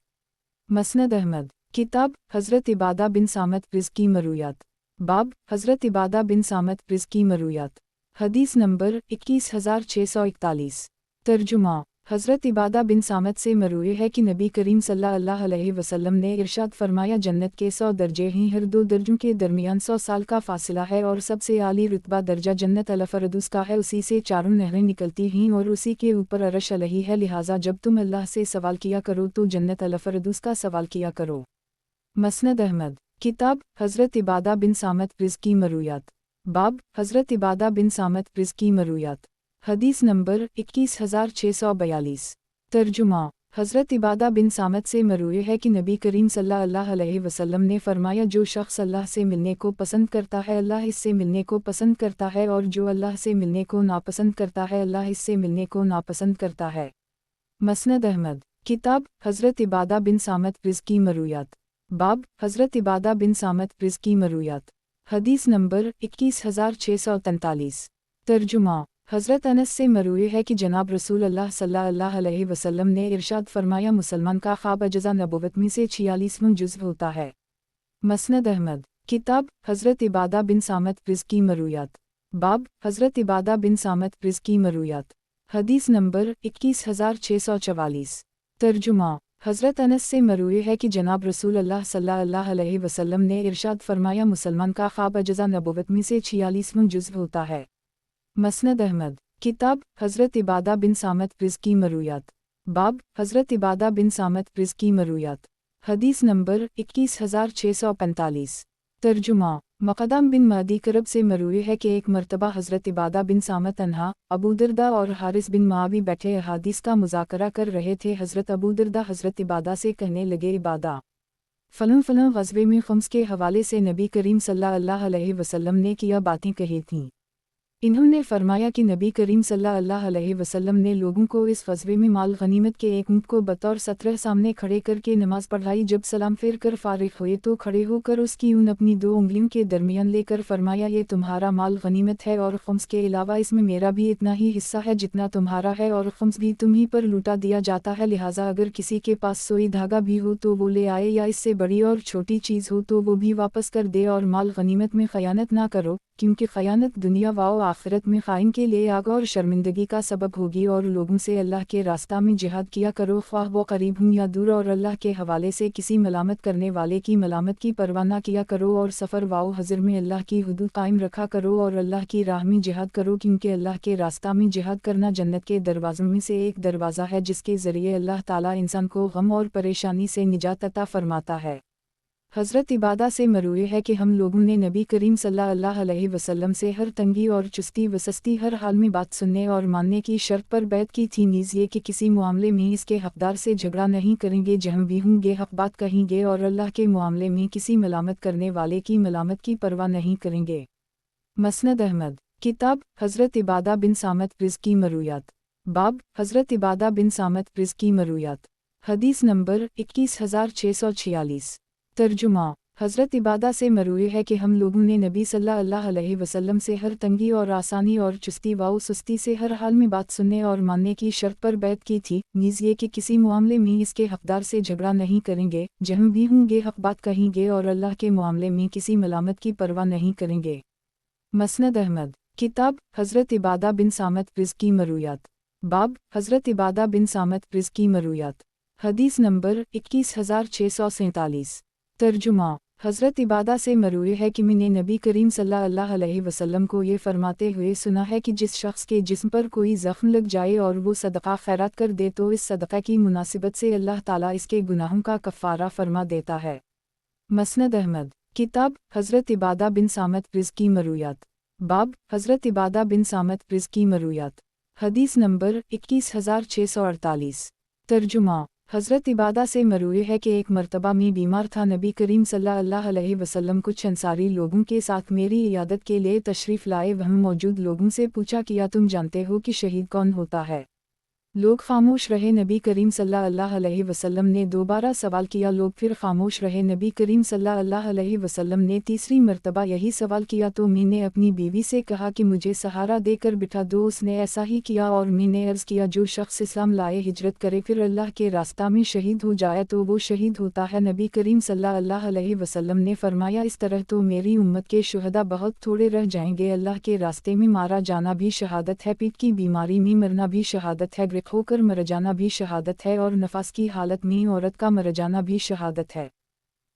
مسند احمد، کتاب حضرت عبادہ بن صامت رزق کی مرویات، باب حضرت عبادہ بن صامت رزق کی مرویات، حدیث نمبر 21641۔ ترجمہ، حضرت عبادہ بن صامت سے مروی ہے کہ نبی کریم صلی اللہ علیہ وسلم نے ارشاد فرمایا جنت کے 100 درجے ہیں، ہر 2 درجوں کے درمیان 100 سال کا فاصلہ ہے، اور سب سے اعلیٰ رتبہ درجہ جنت الفردوس کا ہے، اسی سے 4 نہریں نکلتی ہیں اور اسی کے اوپر عرش علیہ ہے، لہٰذا جب تم اللہ سے سوال کیا کرو تو جنت الفردوس کا سوال کیا کرو۔ مسند احمد، کتاب حضرت عبادہ بن صامت رزق کی مرویات، باب حضرت عبادہ بن صامت رزق کی مرویات، حدیث نمبر 21642۔ ترجمہ، حضرت عبادہ بن صامت سے مروی ہے کہ نبی کریم صلی اللہ علیہ وسلم نے فرمایا جو شخص اللہ سے ملنے کو پسند کرتا ہے اللہ اس سے ملنے کو پسند کرتا ہے، اور جو اللہ سے ملنے کو ناپسند کرتا ہے اللہ اس سے ملنے کو ناپسند کرتا ہے۔ مسند احمد، کتاب حضرت عبادہ بن صامت رزق کی مرویات، باب حضرت عبادہ بن صامت رزق کی مرویات، حدیث نمبر 21643۔ ترجمہ، حضرت انس سے مروی ہے کہ جناب رسول اللہ صلی اللہ علیہ وسلم نے ارشاد فرمایا مسلمان کا خواب اجزا نبوت میں سے 46واں جزو ہوتا ہے۔ مسند احمد، کتاب حضرت عبادہ بن صامت رزق کی مرویات، باب حضرت عبادہ بن صامت رزق کی مرویات، حدیث نمبر 21644۔ ترجمہ، حضرت انس سے مروی ہے کہ جناب رسول اللہ صلی اللہ علیہ وسلم نے ارشاد فرمایا مسلمان کا خواب اجزا نبوت میں سے 46واں جزو ہوتا ہے۔ مسند احمد، کتاب حضرت عبادہ بن صامت رزق کی مرویات، باب حضرت عبادہ بن صامت رزق کی مرویات، حدیث نمبر 21645۔ ترجمہ، مقدام بن مہدی کرب سے مروی ہے کہ ایک مرتبہ حضرت عبادہ بن صامت عنہا، ابو دردہ اور حارث بن معاوی بیٹھے احادیث کا مذاکرہ کر رہے تھے، حضرت ابو دردہ حضرت عبادہ سے کہنے لگے عبادہ فلاں غزوے میں خمس کے حوالے سے نبی کریم صلی اللہ علیہ وسلم نے کیا باتیں کہی تھیں۔ انہوں نے فرمایا کہ نبی کریم صلی اللہ علیہ وسلم نے لوگوں کو اس غزوے میں مال غنیمت کے ایک اونٹ کو بطور 17 سامنے کھڑے کر کے نماز پڑھائی، جب سلام پھیر کر فارغ ہوئے تو کھڑے ہو کر اس کی اون اپنی 2 انگلیوں کے درمیان لے کر فرمایا یہ تمہارا مال غنیمت ہے، اور خمس کے علاوہ اس میں میرا بھی اتنا ہی حصہ ہے جتنا تمہارا ہے، اور خمس بھی تمہیں پر لوٹا دیا جاتا ہے، لہٰذا اگر کسی کے پاس سوئی دھاگا بھی ہو تو وہ لے آئے، یا اس سے بڑی اور چھوٹی چیز ہو تو وہ بھی واپس کر دے، اور مال غنیمت میں خیانت نہ کرو۔ क्योंकि ख़यानत दुनिया व आखिरत में ख़ाइन के लिए आग और शर्मिंदगी का सबब होगी। और लोगों से अल्लाह के रास्ता में जिहाद किया करो, ख्वाह वो करीब हूँ या दूर, और अल्लाह के हवाले से किसी मलामत करने वाले की मलामत की परवाह न किया करो। और सफ़र व हज़र में अल्लाह की हुदूद कायम रखा करो और अल्लाह की राह में जिहाद करो, क्योंकि अल्लाह के रास्ता में जिहाद करना जन्नत के दरवाज़ों में से एक दरवाज़ा है, जिसके ज़रिए अल्लाह ताला इंसान को गम और परेशानी से निजात अता फरमाता है। हज़रत इबादा से मरूए है कि हम लोगों ने नबी करीम सल्लल्लाहु अलैहि वसल्लम से हर तंगी और चुस्ती व सस्ती हर हाल में बात सुनने और मानने की शर्त पर बैत की थी, नीज़ ये कि किसी मामले में इसके हक़दार से झगड़ा नहीं करेंगे, जहाँ भी होंगे हक़ बात कहेंगे, और अल्लाह के मामले में किसी मलामत करने वाले की मलामत की परवाह नहीं करेंगे। मसनद अहमद किताब हज़रत इबादा बिन सामत रिज़्की मरूयात। बाब हज़रत इबादा बिन सामत रिज़्की मरूयात। हदीस नंबर 21646। तर्जुमा हज़रत इबादा से मरूए है कि हम लोगों ने नबी सल्लल्लाहु अलैहि वसल्लम से हर तंगी और आसानी और चुस्ती व सुस्ती से हर हाल में बात सुनने और मानने की शर्त पर बैत की थी, नीज़ ये कि किसी मामले में इसके हक़दार से झगड़ा नहीं करेंगे, जहाँ भी होंगे हक़ बात कहेंगे, और अल्लाह के मामले में किसी मलामत की परवाह नहीं करेंगे। मसनद अहमद किताब हज़रत इबादा बिन सामत रिज़्की मरूयात। बाब हज़रत इबादा बिन सामत रिज़्की मरूयात। हदीस नंबर 21647। तर्जुमा हज़रत इबादा से मरूए है कि मैंने नबी करीम सल्लल्लाहु अलैहि वसल्लम को ये फरमाते हुए सुना है कि जिस शख्स के जिस्म पर कोई ज़ख्म लग जाए और वो सदक़ा खैरात कर दे तो इस सदक़े की मुनासिबत से अल्लाह ताला इसके गुनाहों का कफ़ारा फरमा देता है। मसनद अहमद किताब हज़रत इबादा बिन सामत रिज़्की मरूयात। बाब हज़रत इबादा बिन सामत रिज़्की मरूयात। हदीस नंबर 21648। तर्जुमा हज़रत इबादा से मरूए है कि एक मरतबा में बीमार था, नबी करीम सल्लल्लाहु अलैहि वसल्लम कुछ अंसारी लोगों के साथ मेरी इयादत के लिए तशरीफ़ लाए। वहाँ मौजूद लोगों से पूछा, किया तुम जानते हो कि शहीद कौन होता है? लोग खामोश रहे। नबी करीम सल्लल्लाहु अलैहि वसल्लम ने दोबारा सवाल किया, लोग फिर खामोश रहे। नबी करीम सल्लल्लाहु अलैहि वसल्लम ने तीसरी मरतबा यही सवाल किया तो मैंने अपनी बीवी से कहा कि मुझे सहारा देकर बिठा दो। उसने ऐसा ही किया और मैंने अर्ज़ किया, जो शख्स इस्लाम लाए हिजरत करे फिर अल्लाह के रास्ता में शहीद हो जाए तो वो शहीद होता है। नबी करीम सल्लल्लाहु अलैहि वसल्लम ने फरमाया, इस तरह तो मेरी उम्मत के शुहदा बहुत थोड़े रह जाएंगे। अल्लाह के रास्ते में मारा जाना भी शहादत है, पीठ की बीमारी में मरना भी शहादत है, होकर मर जाना भी शहादत है, और नफास की हालत में औरत का मर जाना भी शहादत है।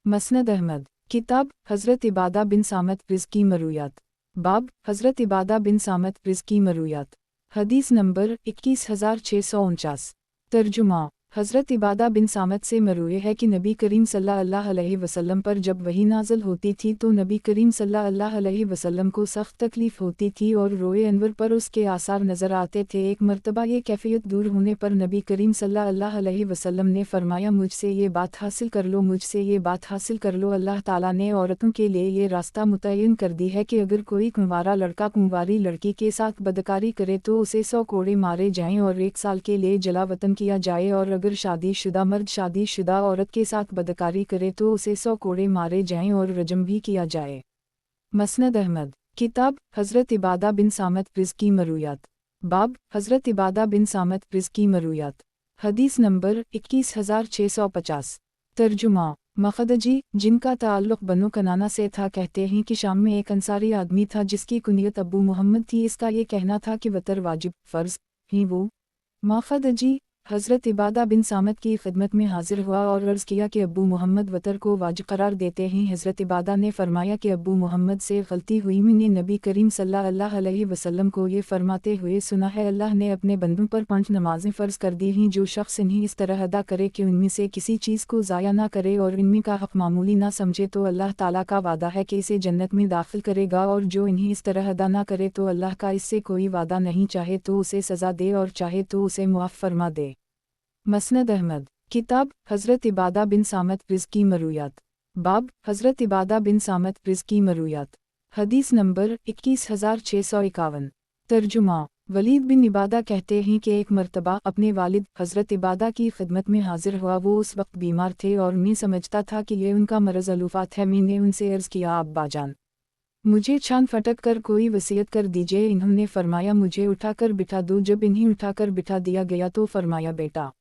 मसनद अहमद किताब हज़रत इबादा बिन सामत रिज़्की मरूयात। बाब हज़रत इबादा बिन सामत रिज़्की मरूयात। हदीस नंबर 21649। तर्जुमा हज़रत इबादा बिन सामत से मरूए है कि नबी करीम सल्लल्लाहु अलैहि वसल्लम पर जब वही नाज़िल होती थी तो नबी करीम सल्लल्लाहु अलैहि वसल्लम को सख्त तकलीफ़ होती थी और रोए अनवर पर उसके आसार नज़र आते थे। एक मरतबा ये कैफियत दूर होने पर नबी करीम सल्लल्लाहु अलैहि वसल्लम ने फरमाया, मुझसे ये बात हासिल कर लो, मुझसे ये बात हासिल कर लो। अल्लाह ताला ने औरतों के लिए ये रास्ता मुतय्यन कर दी है कि अगर कोई कुंवारा लड़का कुंवारी लड़की के साथ बदकारी करे तो उसे 100 कोड़े मारे जाएं और 1 साल के लिए जलावतन किया जाए, और अगर शादीशुदा मर्द शादीशुदा औरत के साथ बदकारी करे तो उसे 100 कोड़े मारे जाएं और रजम भी किया जाए। मसनद अहमद किताब हज़रत इबादा बिन सामत रिज़्की मरूयात। बाब हज़रत इबादा बिन सामत रिज़्की मरूयात। हदीस नंबर 21650। तर्जुमा मखदजी, जिनका ताल्लुक़ बनो कनाना से था, कहते हैं कि शाम में एक अंसारी आदमी था जिसकी कुनियत अबू मोहम्मद थी। इसका ये कहना था कि वतर वाजिब फ़र्ज़ ही वो। मखदजी हज़रत इबादा बिन सामत की खिदमत में हाजिर हुआ और अर्ज़ किया कि अबू मोहम्मद वतर को वाजिब करार देते हैं। हज़रत इबादा ने फरमाया कि अबू मोहम्मद से गलती हुई। मैंने नबी करीम सल्लल्लाहु अलैहि वसल्लम को ये फरमाते हुए सुना है, अल्लाह ने अपने बंदों पर 5 नमाज़ें फ़र्ज़ कर दी हैं। जो शख्स इन्हें इस तरह अदा करे कि उनमें से किसी चीज़ को ज़ाया ना करे और इनमें का हक़ मामूली ना समझे तो अल्लाह ताला का वादा है कि इसे जन्नत में दाखिल करेगा, और जो इन्हें इस तरह अदा ना करे तो अल्लाह का इससे कोई वादा नहीं, चाहे तो उसे सज़ा दे और चाहे तो उसे मुआफ़ फरमा दे। मसनद अहमद किताब हज़रत इबादा बिन सामत रिज़्की मरूयात। बाब हज़रत इबादा बिन सामत रिज़्की मरूयात। हदीस नंबर 21651। तर्जुमा वलीद बिन इबादा कहते हैं कि एक मरतबा अपने वालिद हज़रत इबादा की खिदमत में हाजिर हुआ। वो उस वक्त बीमार थे और मैं समझता था कि ये उनका मरज़ अलूफ़ात है। मैंने उनसे अर्ज़ किया, अब्बाजान, मुझे छान फटक कर कोई वसीयत कर दीजिए। इन्होंने फरमाया, मुझे उठाकर बिठा दो। जब इन्हें उठाकर बिठा दिया गया तो फरमाया, बेटा,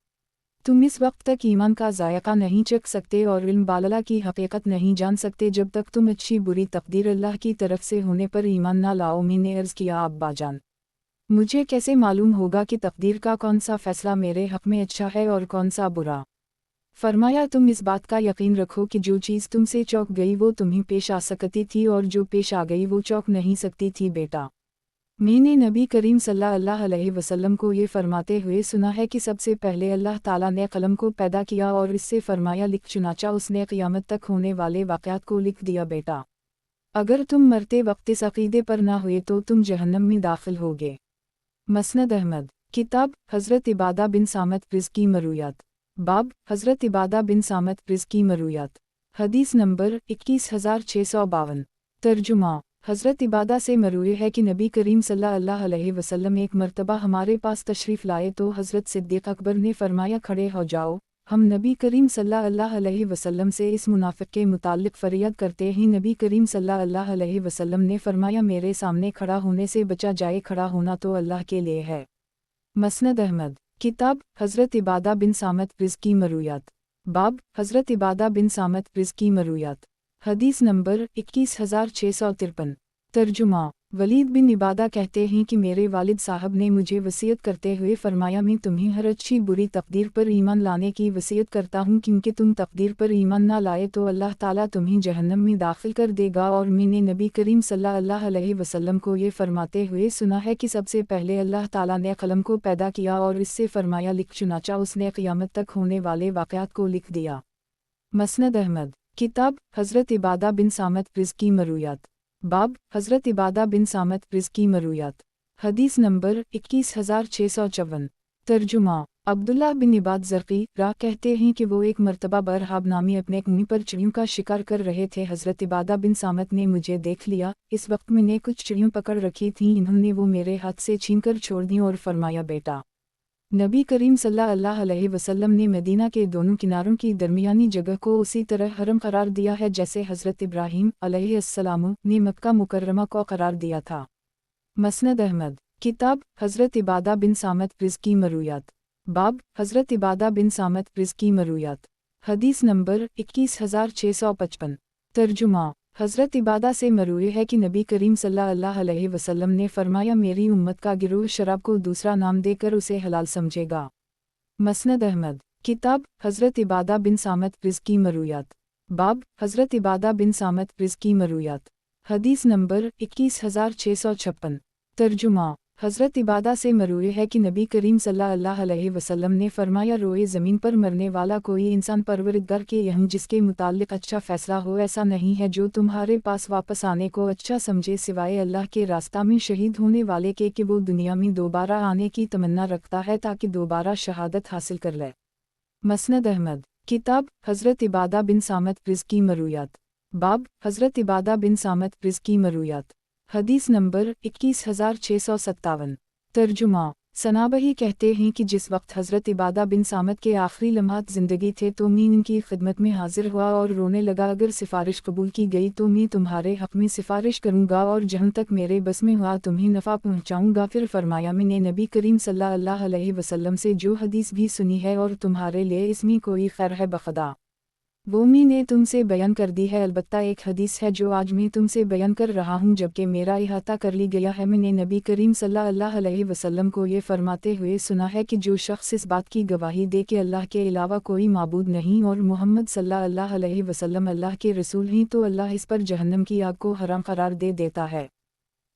तुम इस वक्त तक ईमान का जायका नहीं चख सकते और इल्म बालला की हकीकत नहीं जान सकते जब तक तुम अच्छी बुरी तकदीर अल्लाह की तरफ से होने पर ईमान ना लाओ। मैंने अर्ज़ किया, अब्बा जान, मुझे कैसे मालूम होगा कि तकदीर का कौन सा फ़ैसला मेरे हक़ में अच्छा है और कौन सा बुरा। फरमाया, तुम इस बात का यकीन रखो कि जो चीज़ तुमसे चौंक गई वो तुम्हें पेश आ सकती थी और जो पेश आ गई वो चौंक नहीं सकती थी। बेटा, मैंने नबी करीम सल्लल्लाहु अलैहि वसल्लम को ये फरमाते हुए सुना है कि सबसे पहले अल्लाह ताला ने कलम को पैदा किया और इससे फरमाया लिख, चुनाचा उसने क़यामत तक होने वाले वाक़यात को लिख दिया। बेटा, अगर तुम मरते वक्त इस अक़ीदे पर ना हुए तो तुम जहन्नम में दाखिल होगे। मसनद अहमद, किताब हज़रत इबादा बिन सामत रिज़्की मरूयात, बाब हज़रत इबादा बिन सामत रिज़्की मरूयात, हदीस नंबर 21652। तर्जुमा, हज़रत इबादा से मरूए है कि नबी करीम सल्लल्लाहु अलैहि वसल्लम एक मर्तबा हमारे पास तशरीफ़ लाए तो हज़रत सिद्दीक़ अकबर ने फरमाया, खड़े हो जाओ। हम नबी करीम सल्लल्लाहु अलैहि वसल्लम से इस मुनाफ़िक़ के मुताल्लिक़ फ़रियाद करते ही नबी करीम सल्लल्लाहु अलैहि वसल्लम ने फरमाया, मेरे सामने खड़ा होने से बचा जाए, खड़ा होना तो अल्लाह के लिए है। मसनद अहमद, किताब हज़रत इबादा बिन सामत रिज़्की मरूयात, बाब हज़रत इबादा बिन सामत रिज़्की मरूयात, हदीस नंबर 21653। तर्जुमा, वलीद बिन इबादा कहते हैं कि मेरे वालिद साहब ने मुझे वसीयत करते हुए फरमाया, मैं तुम्हें हर अच्छी बुरी तकदीर पर ईमान लाने की वसीयत करता हूँ, क्योंकि तुम तकदीर पर ईमान ना लाए तो अल्लाह ताला तुम्हें जहन्नम में दाखिल कर देगा। और मैंने नबी करीम सल्लल्लाहु अलैहि वसल्लम को ये फरमाते हुए सुना है कि सबसे पहले अल्लाह ताला ने कलम को पैदा किया और इससे फरमाया लिख, चुनाचा उसने क़यामत तक होने वाले वाक़यात को लिख दिया। मसनद अहमद, किताब हज़रत इबादा बिन सामत रिज़्की मरूयात, बाब हज़रत इबादा बिन सामत रिज़्की मरूयात, हदीस नंबर 21654। तर्जुमा, अब्दुल्लाह बिन इबाद ज़रक़ी राह कहते हैं कि वो एक मर्तबा बरहाब नामी अपने कुएं पर चिड़ियों का शिकार कर रहे थे। हज़रत इबादा बिन सामत ने मुझे देख लिया। इस वक्त मैंने कुछ चिड़ियों पकड़ रखी थीं, इन्होंने वो मेरे हाथ से छीनकर छोड़ दी और फरमाया, बेटा, नबी करीम सल्लल्लाहु अलैहि वसल्लम ने मदीना के दोनों किनारों की दरमियानी जगह को उसी तरह हरम करार दिया है जैसे हज़रत इब्राहीम अलैहिस्सलाम ने मक्का मुकर्रमा को करार दिया था। मसनद अहमद, किताब हज़रत इबादा बिन सामत रिज़्की मरूयात, बाब हज़रत इबादा बिन सामत रिज़्की मरूयात, हदीस नंबर 21655। तर्जुमा, हज़रत इबादा से मरूए है कि नबी करीम सल्लल्लाहु अलैहि वसल्लम ने फरमाया, मेरी उम्मत का गिरोह शराब को दूसरा नाम देकर उसे हलाल समझेगा। मसनद अहमद, किताब हज़रत इबादा बिन सामत रिज़्की मरूयात, बाब हज़रत इबादा बिन सामत रिज़्की मरूयात, हदीस नंबर 21656। तर्जुमा, हज़रत इबादा से मरूए है कि नबी करीम सल्लल्लाहु अलैहि वसल्लम ने फरमाया, रोए ज़मीन पर मरने वाला कोई इंसान परवरदिगार के यहाँ जिसके मुताल्लिक़ अच्छा फ़ैसला हो ऐसा नहीं है जो तुम्हारे पास वापस आने को अच्छा समझे सिवाय अल्लाह के रास्ता में शहीद होने वाले के कि वो दुनिया में दोबारा आने की तमन्ना रखता है ताकि दोबारा शहादत हासिल कर ले। मसनद अहमद, किताब हज़रत इबादा बिन सामत रिज़्की मरूयात, बाब हज़रत इबादा बिन सामत रिज़्की मरूयात, हदीस नंबर 21657। तर्जुमा, सनाबही कहते हैं कि जिस वक्त हज़रत इबादा बिन सामत के आखिरी लम्हात ज़िंदगी थे तो मैं इनकी खिदमत में हाजिर हुआ और रोने लगा, अगर सिफारिश कबूल की गई तो मैं तुम्हारे हक़ में सिफारिश करूँगा और जहाँ तक मेरे बस में हुआ तुम्हें नफ़ा पहुँचाऊँगा। फिर फरमाया, मैंने नबी करीम सल्लल्लाहु अलैहि वसल्लम से जो हदीस भी सुनी है और तुम्हारे लिए इसमें कोई खैर है बखदा वो मैंने तुमसे बयान कर दी है। अलबत्ता एक हदीस है जो आज मैं तुमसे बयान कर रहा हूँ जबकि मेरा इहाता कर ली गया है। मैंने नबी करीम सल्लल्लाहु अलैहि वसल्लम को ये फरमाते हुए सुना है कि जो शख्स इस बात की गवाही दे कि अल्लाह के अलावा कोई माबूद नहीं और मोहम्मद सल्लल्लाहु अलैहि वसल्लम अल्लाह के रसूल हैं तो अल्लाह इस पर जहन्नम की आग को हराम करार दे देता है।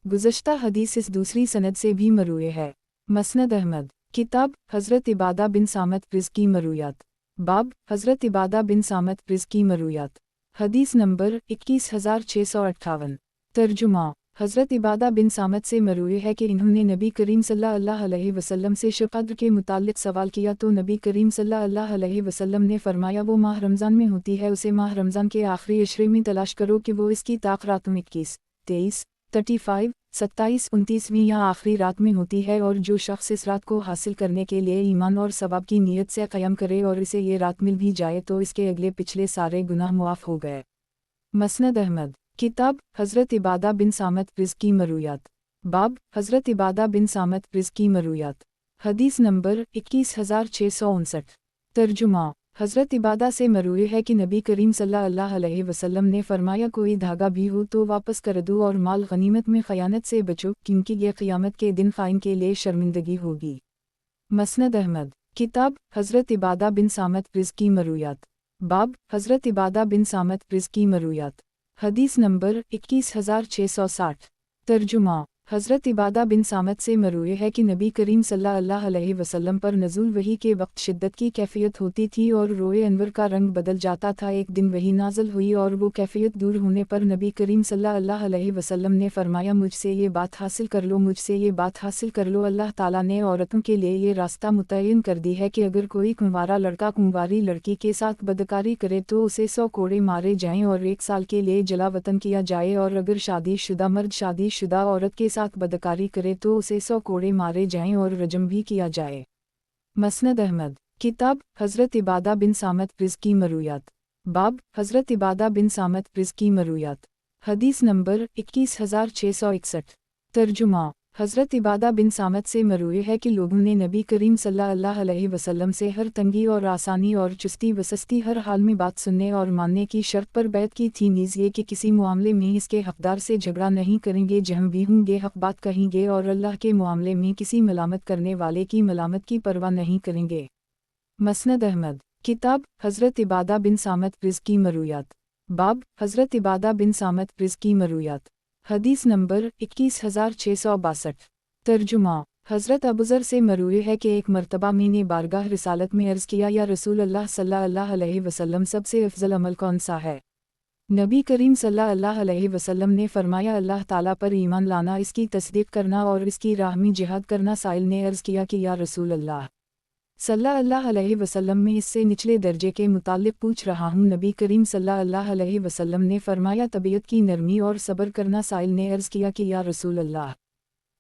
गुज़श्ता हदीस इस दूसरी सनद से भी मरूए है। मसनद अहमद, किताब हज़रत इबादा बिन सामत रिज़्की मरूयात, बाब हज़रत इबादा बिन सामत रिज़्की मरूयात, हदीस नंबर 21658। तर्जुमा, हज़रत इबादा बिन सामत से मरूए है कि इन्होंने नबी करीम सल्लल्लाहु अलैहि वसल्लम से शक़द्र के मुताल्लिक़ सवाल किया तो नबी करीम सल्लल्लाहु अलैहि वसल्लम ने फरमाया, वो माह रमज़ान में होती है, उसे माह रमज़ान के आखिरी अशरे में तलाश करो कि वो इसकी ताक़ रातों 21, 23, 35, 27, 29वीं या आखिरी रात में होती है और जो शख्स इस रात को हासिल करने के लिए ईमान और सवाब की नीयत से क़याम करे और इसे ये रात मिल भी जाए तो इसके अगले पिछले सारे गुनाह मुआफ़ हो गए। मसनद अहमद, किताब हज़रत इबादा बिन सामत रिज़्की मरूयात, बाब हज़रत इबादा बिन सामत रिज़्की मरूयात, हदीस नंबर 21659। तर्जुमा। हज़रत इबादा से मरूए है कि नबी करीम सल्लल्लाहु अलैहि वसल्लम ने फरमाया, कोई धागा भी हो तो वापस कर दो और माल गनीमत में ख़यानत से बचो, क्योंकि ये क़यामत के दिन ख़ाइन के लिए शर्मिंदगी होगी। मसनद अहमद। किताब हज़रत इबादा बिन सामत रिज़्की मरूयात। बाब हज़रत इबादा बिन सामत रिज़्की मरूयात। हदीस नंबर 21660। तर्जुमा। हज़रत इबादा बिन सामत से मरूए है कि नबी करीम सल्लल्लाहु अलैहि वसल्लम पर नज़ुल वही के वक्त शिद्दत की कैफियत होती थी और रोए अनवर का रंग बदल जाता था। एक दिन वही नाज़िल हुई और वो कैफियत दूर होने पर नबी करीम सल्लल्लाहु अलैहि वसल्लम ने फरमाया, मुझसे ये बात हासिल कर लो, मुझसे ये बात हासिल कर लो। अल्लाह ताला ने औरतों के लिए ये रास्ता मुतय्यन कर दी है कि अगर कोई कुंवारा लड़का कुंवारी लड़की के साथ बदकारी करे तो उसे 100 कोड़े मारे जाएं और 1 साल के लिए जलावतन किया जाए, और अगर शादीशुदा मर्द शादीशुदा औरत के साथ बदकारी करे तो उसे 100 कोड़े मारे जाएं और रजम भी किया जाए। मसनद अहमद। किताब हज़रत इबादा बिन सामत रिज़्की मरूयात। बाब हज़रत इबादा बिन सामत रिज़्की मरूयात। हदीस नंबर 21661। तर्जुमा। हज़रत इबादा बिन सामत से मरूए है कि लोगों ने नबी करीम सल्लल्लाहु अलैहि वसल्लम से हर तंगी और आसानी और चुस्ती वसस्ती हर हाल में बात सुनने और मानने की शर्त पर बैत की थी, नीज़ ये कि किसी मामले में इसके हक़दार से झगड़ा नहीं करेंगे, जहाँ भी होंगे हक़ बात कहेंगे, और अल्लाह के मामले में किसी मलामत करने वाले की मलामत की परवाह नहीं करेंगे। मसनद अहमद। किताब हज़रत इबादा बिन सामत रिज़्की मरूयात। बाब हज़रत इबादा बिन सामत रिज़्की मरूयात। हदीस नंबर 21662। तर्जुमा। हज़रत अबूज़र से मरूए है कि एक मरतबा मैंने बारगाह रिसालत में अर्ज़ किया, या रसूल अल्लाह सल्लल्लाहु अलैहि वसल्लम सबसे अफ़ज़ल अमल कौन सा है? नबी करीम सल्लल्लाहु अलैहि वसल्लम ने फरमाया, अल्लाह ताला पर ईमान लाना, इसकी तस्दीक करना और इसकी राह में जिहाद करना। साइल ने अर्ज़ किया कि या रसूल अल्लाह सल्लल्लाहु अलैहि वसल्लम में इससे निचले दर्जे के मुतालिक पूछ रहा हूँ। नबी करीम सल्लल्लाहु अलैहि वसल्लम ने फरमाया, तबीयत की नरमी और सब्र करना। साइल ने अर्ज़ किया कि या रसूल अल्लाह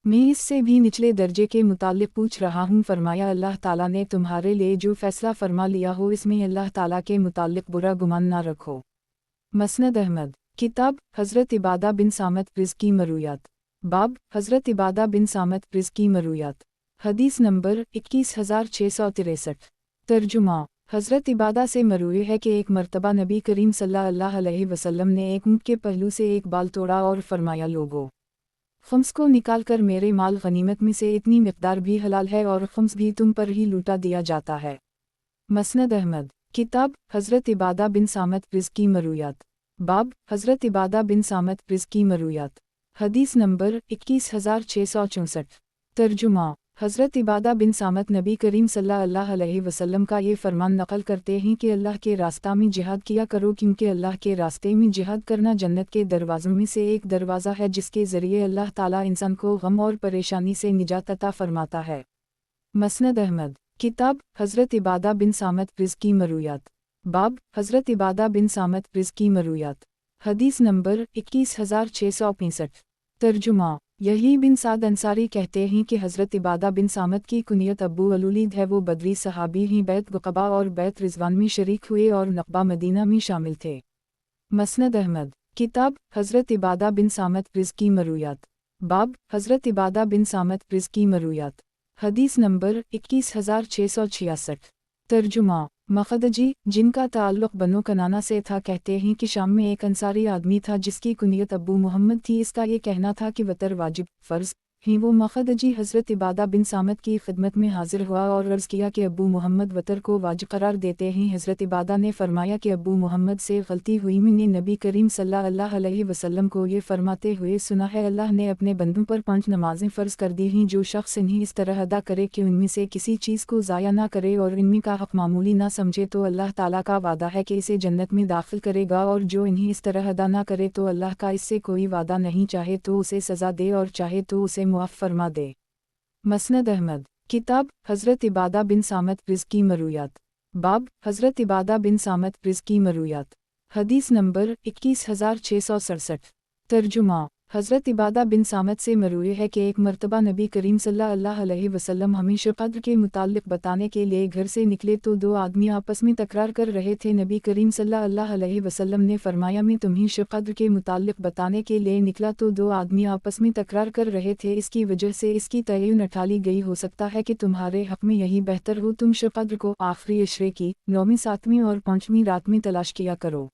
मैं इससे भी निचले दर्जे के मुतालिक पूछ रहा हूँ। फरमाया, अल्लाह ताला ने तुम्हारे लिए जो फ़ैसला फरमा लिया हो इसमें अल्लाह ताला के मुतालिक बुरा गुमान ना रखो। मसनद अहमद। किताब हज़रत इबादा बिन सामत रिज़्की मरूयात। बाब हज़रत इबादा बिन सामत रिज़्की मरूयात। हदीस नंबर 21663। तर्जुमा। हज़रत इबादा से मरूए है कि एक मरतबा नबी करीम सल्लल्लाहु अलैहि वसल्लम ने एक ऊँट के पहलू से एक बाल तोड़ा और फरमाया, लोगों, खम्स को निकाल कर मेरे माल गनीमत में से इतनी मिक़दार भी हलाल है और खम्स भी तुम पर ही लूटा दिया जाता है। मसनद अहमद। किताब हज़रत इबादा बिन सामत रिज़्की मरूयात। बाब हज़रत इबादा बिन सामत रिज़्की मरूयात। हदीस नंबर 21664। तर्जुमा। हज़रत इबादा बिन सामत नबी करीम सल्लल्लाहु अलैहि वसल्लम का ये फरमान नकल करते हैं कि अल्लाह के रास्ता में जिहाद किया करो, क्योंकि अल्लाह के रास्ते में जिहाद करना जन्नत के दरवाज़ों में से एक दरवाज़ा है, जिसके ज़रिए अल्लाह ताला इंसान को गम और परेशानी से निजात अता फरमाता है। मसनद अहमद। किताब हज़रत इबादा बिन सामत रिज़्की मरूयात। बाब हज़रत इबादा बिन सामत रिज़्की मरूयात। हदीस नंबर 21665। तर्जुमा। यही बिन साद अंसारी कहते हैं कि हज़रत इबादा बिन सामत की कुनियत अबू अलूलीद है। वो बदरी सहाबी ही बैत गुक़बा और बैत रिज़वान में शरीक हुए और नक़बा मदीना में शामिल थे। मसनद अहमद। किताब हज़रत इबादा बिन सामत रिज़्की मरूयात। बाब हज़रत इबादा बिन सामत रिज़्की मरूयात। हदीस नंबर 21666। तर्जुमा। मखदजी, जिनका ताल्लुक़ बनो कनाना से था, कहते हैं कि शाम में एक अंसारी आदमी था जिसकी कुनियत अबू मोहम्मद थी। इसका ये कहना था कि वतर वाजिब फ़र्ज़ ही। वो मखदजी हज़रत इबादा बिन सामत की खिदमत में हाजिर हुआ और अर्ज़ किया कि अबू मोहम्मद वतर को वाजिब करार देते हैं। हज़रत इबादा ने फरमाया कि अबू मोहम्मद से गलती हुई। मैंने नबी करीम सल्लल्लाहु अलैहि वसल्लम को ये फरमाते हुए सुना है, अल्लाह ने अपने बंदों पर 5 नमाज़ें फ़र्ज़ कर दी हैं। जो शख्स इन्हें इस तरह अदा करे कि उनमें से किसी चीज़ को ज़ाया ना करे और इनमें का हक़ मामूली ना समझे, तो अल्लाह ताला का वादा है कि इसे जन्नत में दाखिल करेगा, और जो इन्हें इस तरह अदा ना करे तो अल्लाह का इससे कोई वादा नहीं, चाहे तो उसे सज़ा दे और चाहे तो उसे मुआफ़ फरमा दे। मसनद अहमद। किताब हज़रत इबादा बिन सामत रिज़्की मरूयात। बाब हज़रत इबादा बिन सामत रिज़्की मरूयात। हदीस नंबर 21667। तर्जुमा। हज़रत इबादा बिन सामत से मरूए है कि एक मर्तबा नबी करीम सल्लल्लाहु अलैहि वसल्लम हमेशा कद्र के मुताल्लिक़ बताने के लिए घर से निकले तो दो आदमी आपस में तकरार कर रहे थे। नबी करीम सल्लल्लाहु अलैहि वसल्लम ने फरमाया, मैं तुम्हें शब कद्र के मुताल्लिक़ बताने के लिए निकला तो दो आदमी आपस में तकरार कर रहे थे, इसकी वजह से इसकी तयन अठाली गई, हो सकता है कि तुम्हारे हक़ में यही बेहतर हो तुम शब कद्र को आखिरी अशरे की 9वीं 7वीं और 5वीं रात में तलाश किया करो।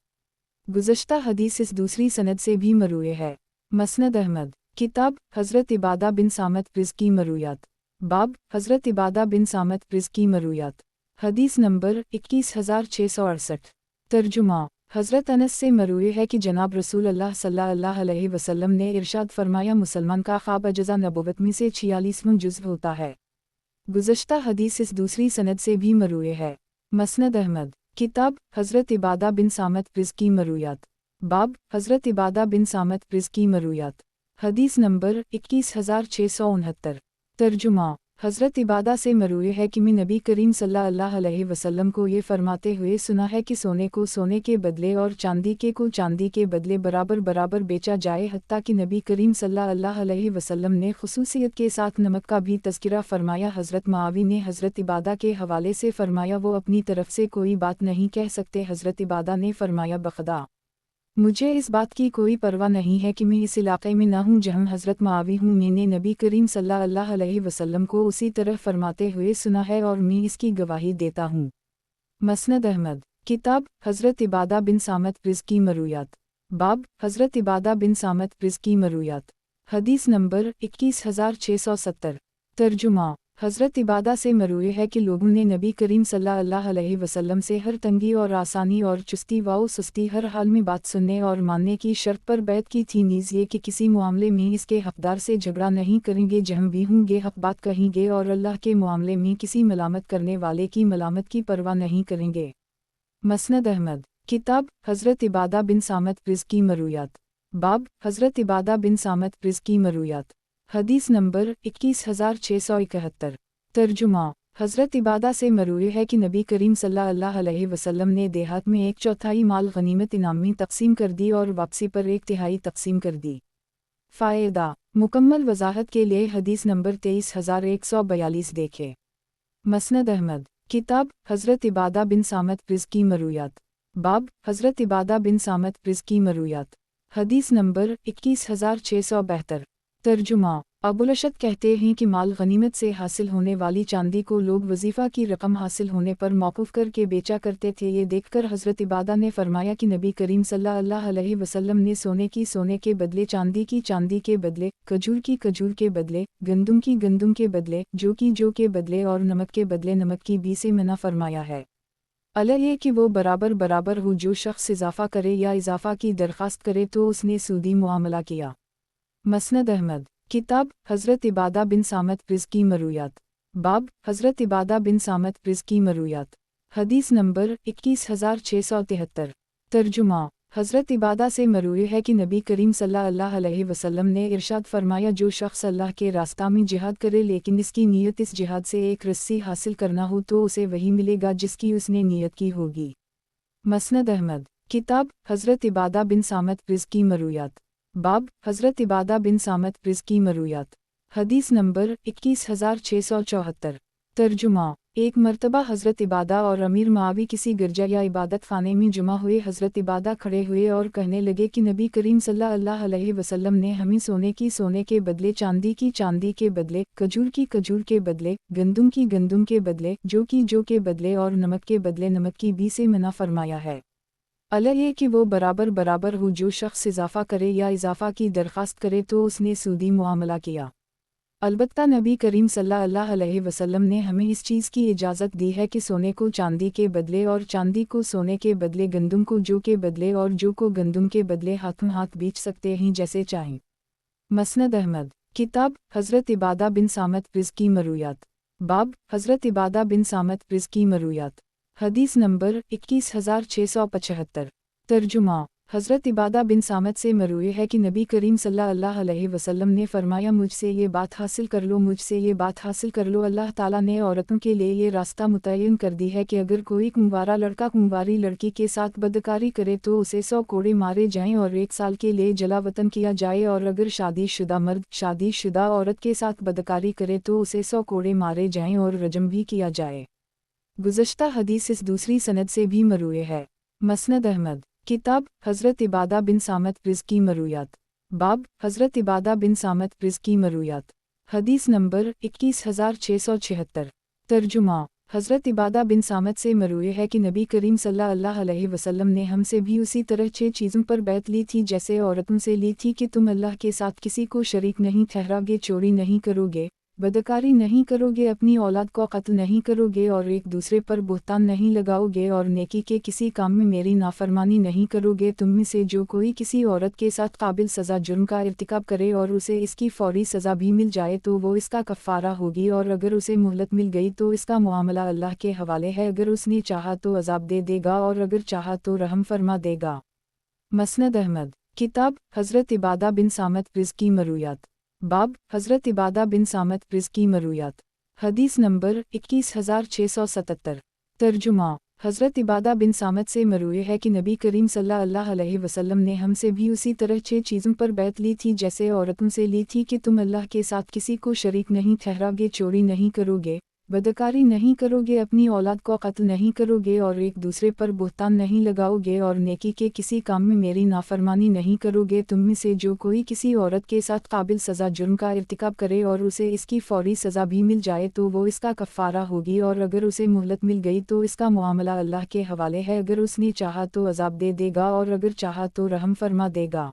गुज़श्ता हदीस इस दूसरी सनद से भी मरूए है। मसनद अहमद किताब हज़रत इबादा बिन सामत रिज़्की मरूयात, बाब हज़रत इबादा बिन सामत रिज़्की मरूयात, हदीस नंबर 21668। तर्जुमा हज़रत अनस से मरूए है कि जनाब रसूल अल्लाह सल्लल्लाहु अलैहि वसल्लम ने इरशाद फरमाया, मुसलमान का ख्वाब अजज़ा नबुव्वत में से 46वां जुज़्व होता है। गुज़श्ता हदीस इस दूसरी सनद से भी मरूए है। मसनद अहमद किताब हज़रत इबादा बिन सामत रिज़्की मरूयात, बाब हज़रत इबादा बिन सामत रिज़्की मरूयात, हदीस नंबर 21669। तर्जुमा हज़रत इबादा से मरूए है कि मैं नबी करीम सल्लल्लाहु अलैहि वसल्लम को ये फरमाते हुए सुना है कि सोने को सोने के बदले और चांदी को चांदी के बदले बराबर बराबर बेचा जाए। हत्ता कि नबी करीम सल्लल्लाहु अलैहि वसल्लम ने खुसूसियत के साथ नमक का भी तज़किरा फरमाया। हज़रत मुआवी ने हज़रत इबादा के हवाले से फरमाया, वो अपनी तरफ से कोई बात नहीं कह सकते। हज़रत इबादा ने फरमाया, बखदा मुझे इस बात की कोई परवाह नहीं है कि मैं इस इलाक़े में ना हूँ जहाँ हज़रत मुआवी हूँ। मैंने नबी करीम सल्लल्लाहु अलैहि वसल्लम को उसी तरह फरमाते हुए सुना है और मैं इसकी गवाही देता हूँ। मसनद अहमद किताब हज़रत इबादा बिन सामत रिज़्की मरूयात, बाब हज़रत इबादा बिन सामत रिज़्की मरूयात, हदीस नंबर 21670। तर्जुमा हज़रत इबादा से मरूए है कि लोगों ने नबी करीम सल्लल्लाहु अलैहि वसल्लम से हर तंगी और आसानी और चुस्ती व सुस्ती हर हाल में बात सुनने और मानने की शर्त पर बैत की थी, नीज़ ये कि किसी मामले में इसके हक़दार से झगड़ा नहीं करेंगे, जहाँ भी होंगे हक़ बात कहेंगे और अल्लाह के मामले में किसी मलामत करने वाले की मलामत की परवाह नहीं करेंगे। मसनद अहमद किताब हज़रत इबादा बिन सामत रिज़्की मरूयात, बाब हज़रत इबादा बिन सामत रिज़्की मरूयात, हदीस नंबर 21671। तर्जुमा हज़रत इबादा से मरूए है कि नबी करीम सल्लल्लाहु अलैहि वसल्लम ने देहात में 1/4 माल गनीमत इनाम में तक़सीम कर दी और वापसी पर 1/3 तक़सीम कर दी। फ़ायदा मुकम्मल वज़ाहत के लिए हदीस नंबर 23142 देखें। मसनद अहमद किताब हज़रत इबादा बिन सामत रिज़्की मरूयात, बाब हज़रत इबादा बिन सामत रिज़्की मरूयात, हदीस नंबर 21672। तर्जुमा अबुल अशद कहते हैं कि माल गनीमत से हासिल होने वाली चांदी को लोग वजीफ़ा की रकम हासिल होने पर मौकूफ़ करके बेचा करते थे। ये देखकर हज़रत इबादा ने फरमाया कि नबी करीम सल्लल्लाहु अलैहि वसल्लम ने सोने के बदले चांदी के बदले, खजूर के बदले, गंदुम के बदले, जौ के बदले और नमक के बदले नमक की बी से मना फरमाया है। अला ये कि वो बराबर बराबर हो, जो शख्स इजाफ़ा करे या इजाफ़ा की दरख्वास्त करे तो उसने सूदी मुआमला किया। मसनद अहमद किताब हज़रत इबादा बिन सामत रिज़्की मरूयात, बाब हज़रत इबादा बिन सामत रिज़्की मरूयात, हदीस नंबर 21673। तर्जुमा हज़रत इबादा से मरूए है कि नबी करीम सल्लल्लाहु अलैहि वसल्लम ने इरशाद फरमाया, जो शख्स अल्लाह के रास्ता में जिहाद करे लेकिन इसकी नीयत इस जिहाद से एक रस्सी हासिल करना हो तो उसे वही मिलेगा जिसकी उसने नीयत की होगी। मसनद अहमद किताब हज़रत इबादा बिन सामत रिज़्की मरूयात, बाब हज़रत इबादा बिन सामत रिज़्की मरूयात, हदीस नंबर 21674। तर्जुमा एक मर्तबा हज़रत इबादा और अमीर मुआवी किसी गिरजा या इबादत खाने में जुमा हुए। हज़रत इबादा खड़े हुए और कहने लगे कि नबी करीम सल्लल्लाहु अलैहि वसल्लम ने हमें सोने के बदले, चांदी के बदले, खजूर के बदले, गंदुम के बदले, जौ के बदले और नमक के बदले नमक की बी से मना फरमाया है। अला ये कि वो बराबर बराबर हो, जो शख्स इजाफ़ा करे या इजाफ़ा की दरख्वास्त करे तो उसने सूदी मुआमला किया। अलबत्ता नबी करीम सल्लल्लाहु अलैहि वसल्लम ने हमें इस चीज़ की इजाज़त दी है कि सोने को चांदी के बदले और चांदी को सोने के बदले, गंदुम को जौ के बदले और जौ को गंदुम के बदले हाथों हाथ बेच सकते हैं जैसे चाहें। मसनद अहमद किताब हज़रत इबादा बिन सामत रिज़्की मरूयात, बाब हज़रत इबादा बिन सामत रिज़्की मरूयात, हदीस नंबर 21675। तर्जुमा हज़रत इबादा बिन सामत से मरूए है कि नबी करीम सल्लल्लाहु अलैहि वसल्लम ने फरमाया, मुझसे ये बात हासिल कर लो, मुझसे ये बात हासिल कर लो। अल्लाह ताला ने औरतों के लिए ये रास्ता मुतय्यन कर दी है कि अगर कोई कुंवारा लड़का कुंवारी लड़की के साथ बदकारी करे तो उसे 100 कोड़े मारे जाएं और 1 साल के लिए जलावतन किया जाए, और अगर शादीशुदा मर्द शादीशुदा औरत के साथ बदकारी करे तो उसे 100 कोड़े मारे जाएं और रजम भी किया जाए। गुज़श्ता हदीस इस दूसरी सनद से भी मरूए है। मसनद अहमद किताब हज़रत इबादा बिन सामत रिज़्की मरूयात। बाब हज़रत इबादा बिन सामत रिज़्की मरूयात। हदीस नंबर 21676। तर्जुमा हज़रत इबादा बिन सामत से मरूए है कि नबी करीम सल्लल्लाहु अलैहि वसल्लम ने हमसे भी उसी तरह 6 चीज़ों पर बैत ली थी जैसे औरतों से ली थी कि तुम अल्लाह के साथ किसी को शरीक नहीं ठहराओगे, चोरी नहीं करोगे, बदकारी नहीं करोगे, अपनी औलाद को कत्ल नहीं करोगे, और एक दूसरे पर बुहतान नहीं लगाओगे, और नेकी के किसी काम में मेरी नाफरमानी नहीं करोगे। तुम में से जो कोई किसी औरत के साथ काबिल सज़ा जुर्म का इर्तिकाब करे और उसे इसकी फौरी सज़ा भी मिल जाए तो वो इसका कफ़ारा होगी, और अगर उसे मोहलत मिल गई तो इसका मुआमला अल्लाह के हवाले है। अगर उसने चाहा तो अज़ाब दे देगा और अगर चाहा तो रहम फरमा देगा। मसनद अहमद किताब हज़रत इबादा बिन सामत रिज़्की मरूयात। बाब हज़रत इबादा बिन सामत रिज़्की मरूयात। हदीस नंबर 21677। तर्जुमा हज़रत इबादा बिन सामत से मरूए है कि नबी करीम सल्लल्लाहु अलैहि वसल्लम ने हमसे भी उसी तरह 6 चीज़ों पर बैत ली थी जैसे औरतों से ली थी कि तुम अल्लाह के साथ किसी को शरीक नहीं ठहराओगे, चोरी नहीं करोगे, बदकारी नहीं करोगे, अपनी औलाद को कत्ल नहीं करोगे, और एक दूसरे पर बुहतान नहीं लगाओगे, और नेकी के किसी काम में मेरी नाफरमानी नहीं करोगे। तुम में से जो कोई किसी औरत के साथ काबिल सज़ा जुर्म का इर्तिकाब करे और उसे इसकी फौरी सज़ा भी मिल जाए तो वो इसका कफ़ारा होगी, और अगर उसे मोहलत मिल गई तो इसका मुआमला अल्लाह के हवाले है। अगर उसने चाहा तो अज़ाब दे देगा और अगर चाहा तो रहम फरमा देगा।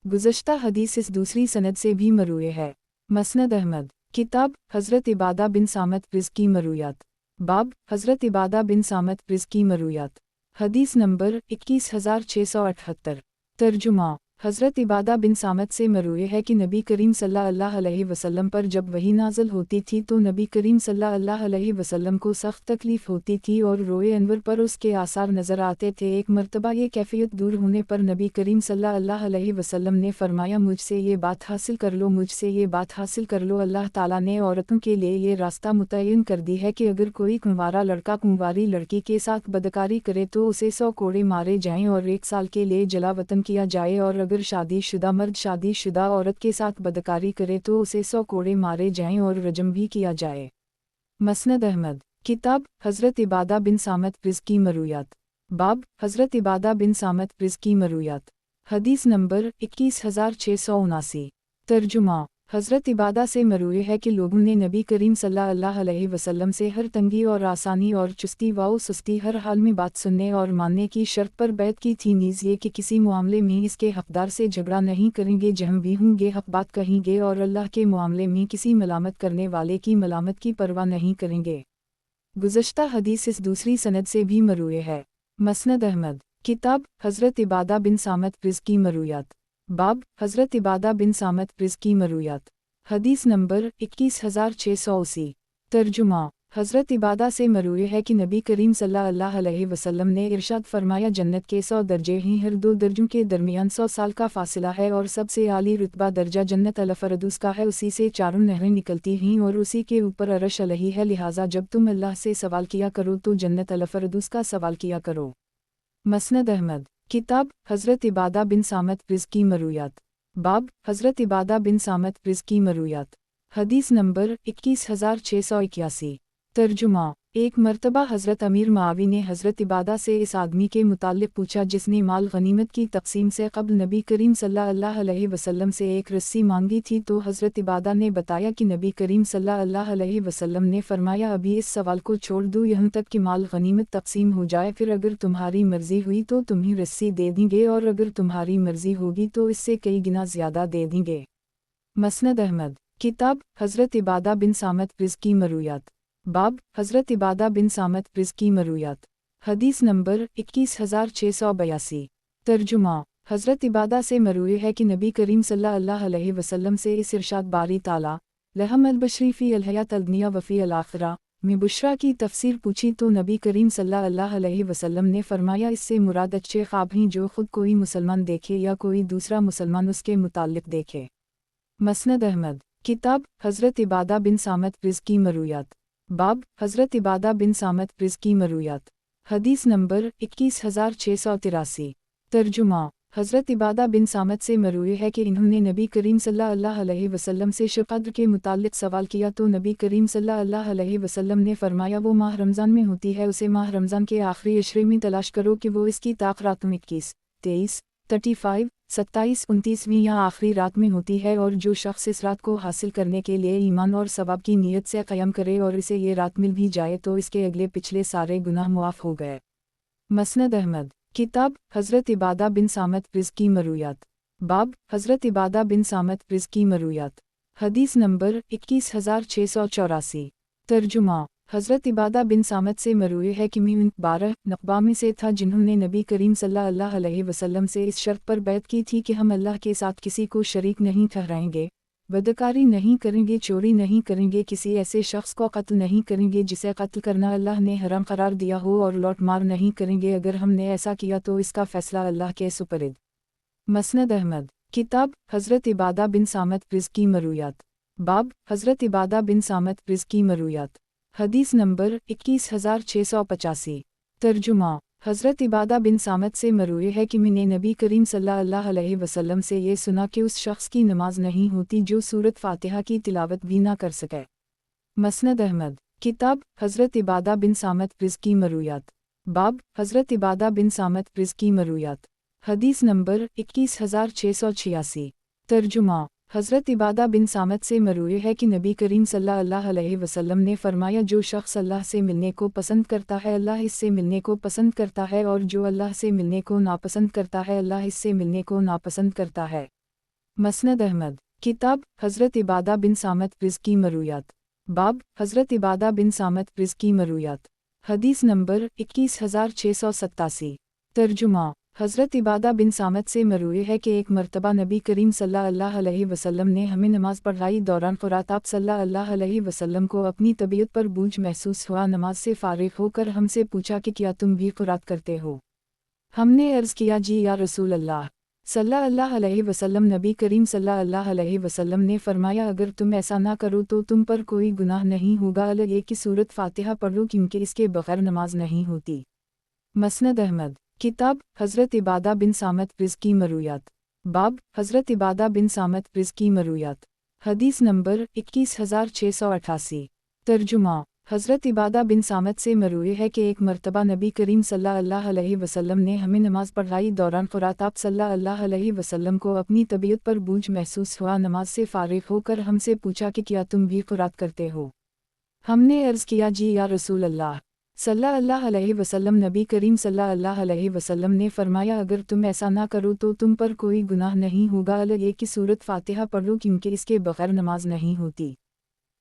गुज़श्ता हदीस इस दूसरी सनद से भी मरूए है। मसनद अहमद किताब हज़रत इबादा बिन सामत रिज़्की मरूयात। बाब हज़रत इबादा बिन सामत रिज़्की मरूयात। हदीस नंबर 21678। तर्जुमा हज़रत इबादा बिन सामत से मरूए है कि नबी करीम सल्लल्लाहु अलैहि वसल्लम पर जब वही नाज़िल होती थी तो नबी करीम सल्लल्लाहु अलैहि वसल्लम को सख्त तकलीफ़ होती थी और रोए अनवर पर उसके आसार नज़र आते थे। एक मर्तबा ये कैफियत दूर होने पर नबी करीम सल्लल्लाहु अलैहि वसल्लम ने फरमाया, मुझसे ये बात हासिल कर लो, मुझसे ये बात हासिल कर लो। अल्लाह ताला ने औरतों के लिए ये रास्ता मुतय्यन कर दी है कि अगर कोई कुंवारा लड़का कुंवारी लड़की के साथ बदकारी करे तो उसे 100 कोड़े मारे जाएं और 1 साल के लिए जलावतन किया जाए, और अगर शादीशुदा मर्द शादीशुदा औरत के साथ बदकारी करे तो उसे 100 कोड़े मारे जाएं और रजम भी किया जाए। मसनद अहमद किताब हज़रत इबादा बिन सामत रिज़्की मरूयात। बाब हज़रत इबादा बिन सामत रिज़्की मरूयात। हदीस नंबर 21679। तर्जुमा हज़रत इबादा से मरूए है कि लोगों ने नबी करीम सल्लल्लाहु अलैहि वसल्लम से हर तंगी और आसानी और चुस्ती व सुस्ती हर हाल में बात सुनने और मानने की शर्त पर बैत की थी, नीज़ ये कि किसी मामले में इसके हक़दार से झगड़ा नहीं करेंगे, जहाँ भी होंगे हक़ बात कहेंगे, और अल्लाह के मामले में किसी मलामत करने वाले की मलामत की परवाह नहीं करेंगे। गुज़श्ता हदीस इस दूसरी सनद से भी मरूए है। मसनद अहमद किताब हज़रत इबादा बिन सामत रिज़्की मरूयात। बाब हज़रत इबादा बिन सामत रिज़्की मरूयात। हदीस नंबर 21680। तर्जुमा हज़रत इबादा से मरूए है कि नबी करीम सल्लल्लाहु अलैहि वसल्लम ने इरशाद फरमाया, जन्नत के 100 दर्जे हैं, हर 2 दर्जों के दरमियान 100 साल का फासिला है, और सबसे आली रुतबा दर्जा जन्नत अल-फ़रदौस का है, उसी से 4 नहरें निकलती हैं और उसी के ऊपर अर्श अलही है। लिहाजा जब तुम अल्लाह से सवाल किया करो तो जन्नत अल-फ़रदौस का सवाल किया करो। मसनद अहमद किताब हज़रत इबादा बिन सामत रिज़्की मरूयात। बाब हज़रत इबादा बिन सामत रिज़्की मरूयात। हदीस नंबर 21681। तर्जुमा एक मर्तबा हज़रत अमीर मावी ने हज़रत इबादा से इस आदमी के मुताल्लिक़ पूछा जिसने माल गनीमत की तक़सीम से क़ब्ल नबी करीम सल्लल्लाहु अलैहि वसल्लम से एक रस्सी मांगी थी, तो हज़रत इबादा ने बताया कि नबी करीम सल्लल्लाहु अलैहि वसल्लम ने फरमाया, अभी इस सवाल को छोड़ दो यहाँ तक कि माल गनीमत तक़सीम हो जाए, फिर अगर तुम्हारी मर्ज़ी हुई तो तुम्हें रस्सी दे देंगे, और अगर तुम्हारी मर्ज़ी होगी तो इससे कई गुना ज़्यादा दे देंगे। मसनद अहमद किताब हज़रत इबादा बिन सामत रिज़्की मरूयात। बाब हज़रत इबादा बिन सामत रिज़्की मरूयात। हदीस नंबर 21682। तर्जुमा हज़रत इबादा से मरूए है कि नबी करीम सल्लल्लाहु अलैहि वसल्लम से इस इरशाद बारी ताला लहम अल-बशरी फ़ी अल-हयात अल-दुनिया व फ़ी अल-आखिरा में बुशरा की तफसीर पूछी तो नबी करीम सल्लल्लाहु अलैहि वसल्लम ने फरमाया इससे मुराद अच्छे ख्वाब हैं जो खुद कोई मुसलमान देखे या कोई दूसरा मुसलमान उसके मुताल्लिक देखे। मसनद अहमद। किताब हज़रत इबादा बिन सामत रिज़्की मरूयात। बाब हज़रत इबादा बिन सामत रिज़्की मरूयात। हदीस नंबर 21683। तर्जुमा। हज़रत इबादा बिन सामत से मरूए है कि इन्होंने नबी करीम सल्लल्लाहु अलैहि वसल्लम से शब क़द्र के मुताल्लिक सवाल किया तो नबी करीम सल्लल्लाहु अलैहि वसल्लम ने फरमाया वो माह रमज़ान में होती है, उसे माह रमज़ान के आखिरी अशरे में तलाश करो कि वो इसकी ताक़ रातों 21, 23, 35, 27, 29वीं या आखिरी रात में होती है, और जो शख्स इस रात को हासिल करने के लिए ईमान और सवाब की नीयत से क़याम करे और इसे ये रात मिल भी जाए तो इसके अगले पिछले सारे गुनाह मुआफ़ हो गए। मसनद अहमद। किताब हज़रत इबादा बिन सामत रिज़्की मरूयात। बाब हज़रत इबादा बिन सामत रिज़्की मरूयात। हदीस नंबर 21684। तर्जुमा। हज़रत इबादा बिन सामत से मरूए है कि मैं 12 नक़बा में से था जिन्होंने नबी करीम सल्लल्लाहु अलैहि वसल्लम से इस शर्त पर बैत की थी कि हम अल्लाह के साथ किसी को शरीक नहीं ठहराएंगे, बदकारी नहीं करेंगे, चोरी नहीं करेंगे, किसी ऐसे शख्स को कत्ल नहीं करेंगे जिसे कत्ल करना अल्लाह ने हराम करार दिया हो, और लौट मार नहीं करेंगे। अगर हमने ऐसा किया तो इसका फ़ैसला अल्लाह के सुपरद। मसनद अहमद। किताब हज़रत इबादा बिन सामत रिज़्की मरूयात। बाब हज़रत इबादा बिन सामत रिज़्की मरूयात। हदीस नंबर 21685। तर्जुमा। हज़रत इबादा बिन सामत से मरूए है कि मैंने नबी करीम सल्लल्लाहु अलैहि वसल्लम से ये सुना कि उस शख्स की नमाज नहीं होती जो सूरत फ़ातिहा की तिलावत भी ना कर सके। मसनद अहमद। किताब हज़रत इबादा बिन सामत रिज़्की मरूयात। बाब हज़रत इबादा बिन सामत रिज़्की मरूयात। हदीस नंबर 21686। तर्जुमा। हज़रत इबादा बिन सामत से मरूए है कि नबी करीम सल्लल्लाहु अलैहि वसल्लम ने फरमाया जो शख्स अल्लाह से मिलने को पसंद करता है अल्लाह इससे मिलने को पसंद करता है, और जो अल्लाह से मिलने को नापसंद करता है अल्लाह इससे मिलने को नापसंद करता है। मसनद अहमद। किताब हज़रत इबादा बिन सामत रिज़्की मरूयात। बाब हज़रत इबादा बिन सामत रिज़्की मरूयात। हदीस नंबर 21687। तर्जुमा। हज़रत इबादा बिन सामत से मरूए है कि एक मरतबा नबी करीम सल्लल्लाहु अलैहि वसल्लम ने हमें नमाज पढ़ाई। दौरान क़ुरात आप सल्लल्लाहु अलैहि वसल्लम को अपनी तबीयत पर बोझ महसूस हुआ। नमाज से फ़ारिग़ होकर हमसे पूछा कि क्या तुम भी क़ुरात करते हो? हमने अर्ज़ किया जी या रसूल अल्लाह सल्लल्लाहु अलैहि वसल्लम। नबी करीम सल्लल्लाहु अलैहि वसल्लम ने फरमाया अगर तुम ऐसा ना करो तो तुम पर कोई गुनाह नहीं होगा, अलग एक की सूरत फ़ातिहा पढ़ लो क्योंकि इसके बग़ैर नमाज नहीं होती। मसनद अहमद। किताब हज़रत इबादा बिन सामत रिज़्की मरूयात। बाब हज़रत इबादा बिन सामत रिज़्की मरूयात। हदीस नंबर 21688। तर्जुमा। हज़रत इबादा बिन सामत से मरूए है कि एक मरतबा नबी करीम सल्लल्लाहु अलैहि वसल्लम ने हमें नमाज पढ़ाई। दौरान क़ुरात आप सल्लल्लाहु अलैहि वसल्लम को अपनी तबीयत पर बोझ महसूस हुआ। नमाज से फ़ारिग़ होकर हमसे पूछा कि क्या तुम भी क़ुरात करते हो? हमने अर्ज़ किया जी या रसूल अल्लाह सल्लल्लाहु अलैहि वसल्लम। नबी करीम सल्लल्लाहु अलैहि वसल्लम ने फरमाया अगर तुम ऐसा ना करो तो तुम पर कोई गुनाह नहीं होगा, अलग एक की सूरत फ़ातिहा पढ़ लो क्योंकि इसके बग़ैर नमाज नहीं होती।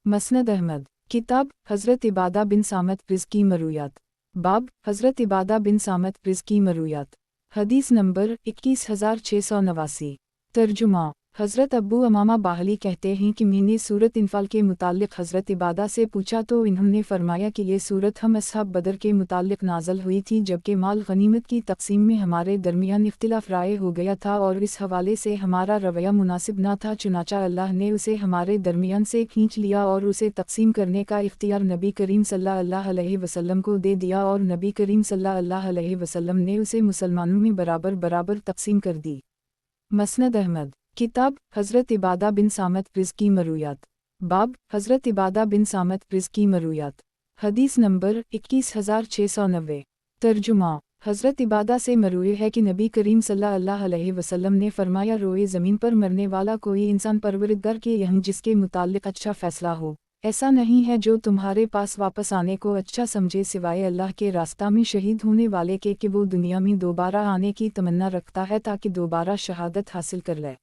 मसनद अहमद। किताब हज़रत इबादा बिन सामत रिज़्की मरूयात। बाब हज़रत इबादा बिन सामत रिज़्की मरूयात। हदीस नंबर 21689। तर्जुमा। हज़रत अब्बू अमामा बाहली कहते हैं कि मैंने सूरत इन्फ़ाल के मुताल्लिक़ हज़रत इबादा से पूछा तो इन्होंने फरमाया कि ये सूरत हम अस्हाब बदर के मुताल्लिक़ नाज़िल हुई थी जबकि माल गनीमत की तक़सीम में हमारे दरमियान इख्तिलाफ़ राय हो गया था और इस हवाले से हमारा रवैया मुनासिब ना था, चुनाचा अल्लाह ने उसे हमारे दरमियान से खींच लिया और उसे तक़सीम करने का इख्तियार नबी करीम सल्लल्लाहु अलैहि वसल्लम को दे दिया, और नबी करीम सल्लल्लाहु अलैहि वसल्लम ने उसे मुसलमानों में बराबर बराबर तक़सीम कर दी। मसनद अहमद। किताब हज़रत इबादा बिन सामत रिज़्की मरूयात। बाब हज़रत इबादा बिन सामत रिज़्की मरूयात। हदीस नंबर 21690। तर्जुमा। हज़रत इबादा से मरूए है कि नबी करीम सल्लल्लाहु अलैहि वसल्लम ने फरमाया रोए ज़मीन पर मरने वाला कोई इंसान परवरदिगार के यहाँ जिसके मुताल्लिक़ अच्छा फ़ैसला हो ऐसा नहीं है जो तुम्हारे पास वापस आने को अच्छा समझे सिवाय अल्लाह के रास्ता में शहीद होने वाले के कि वो दुनिया में दोबारा आने की तमन्ना रखता है ताकि दोबारा शहादत हासिल कर ले।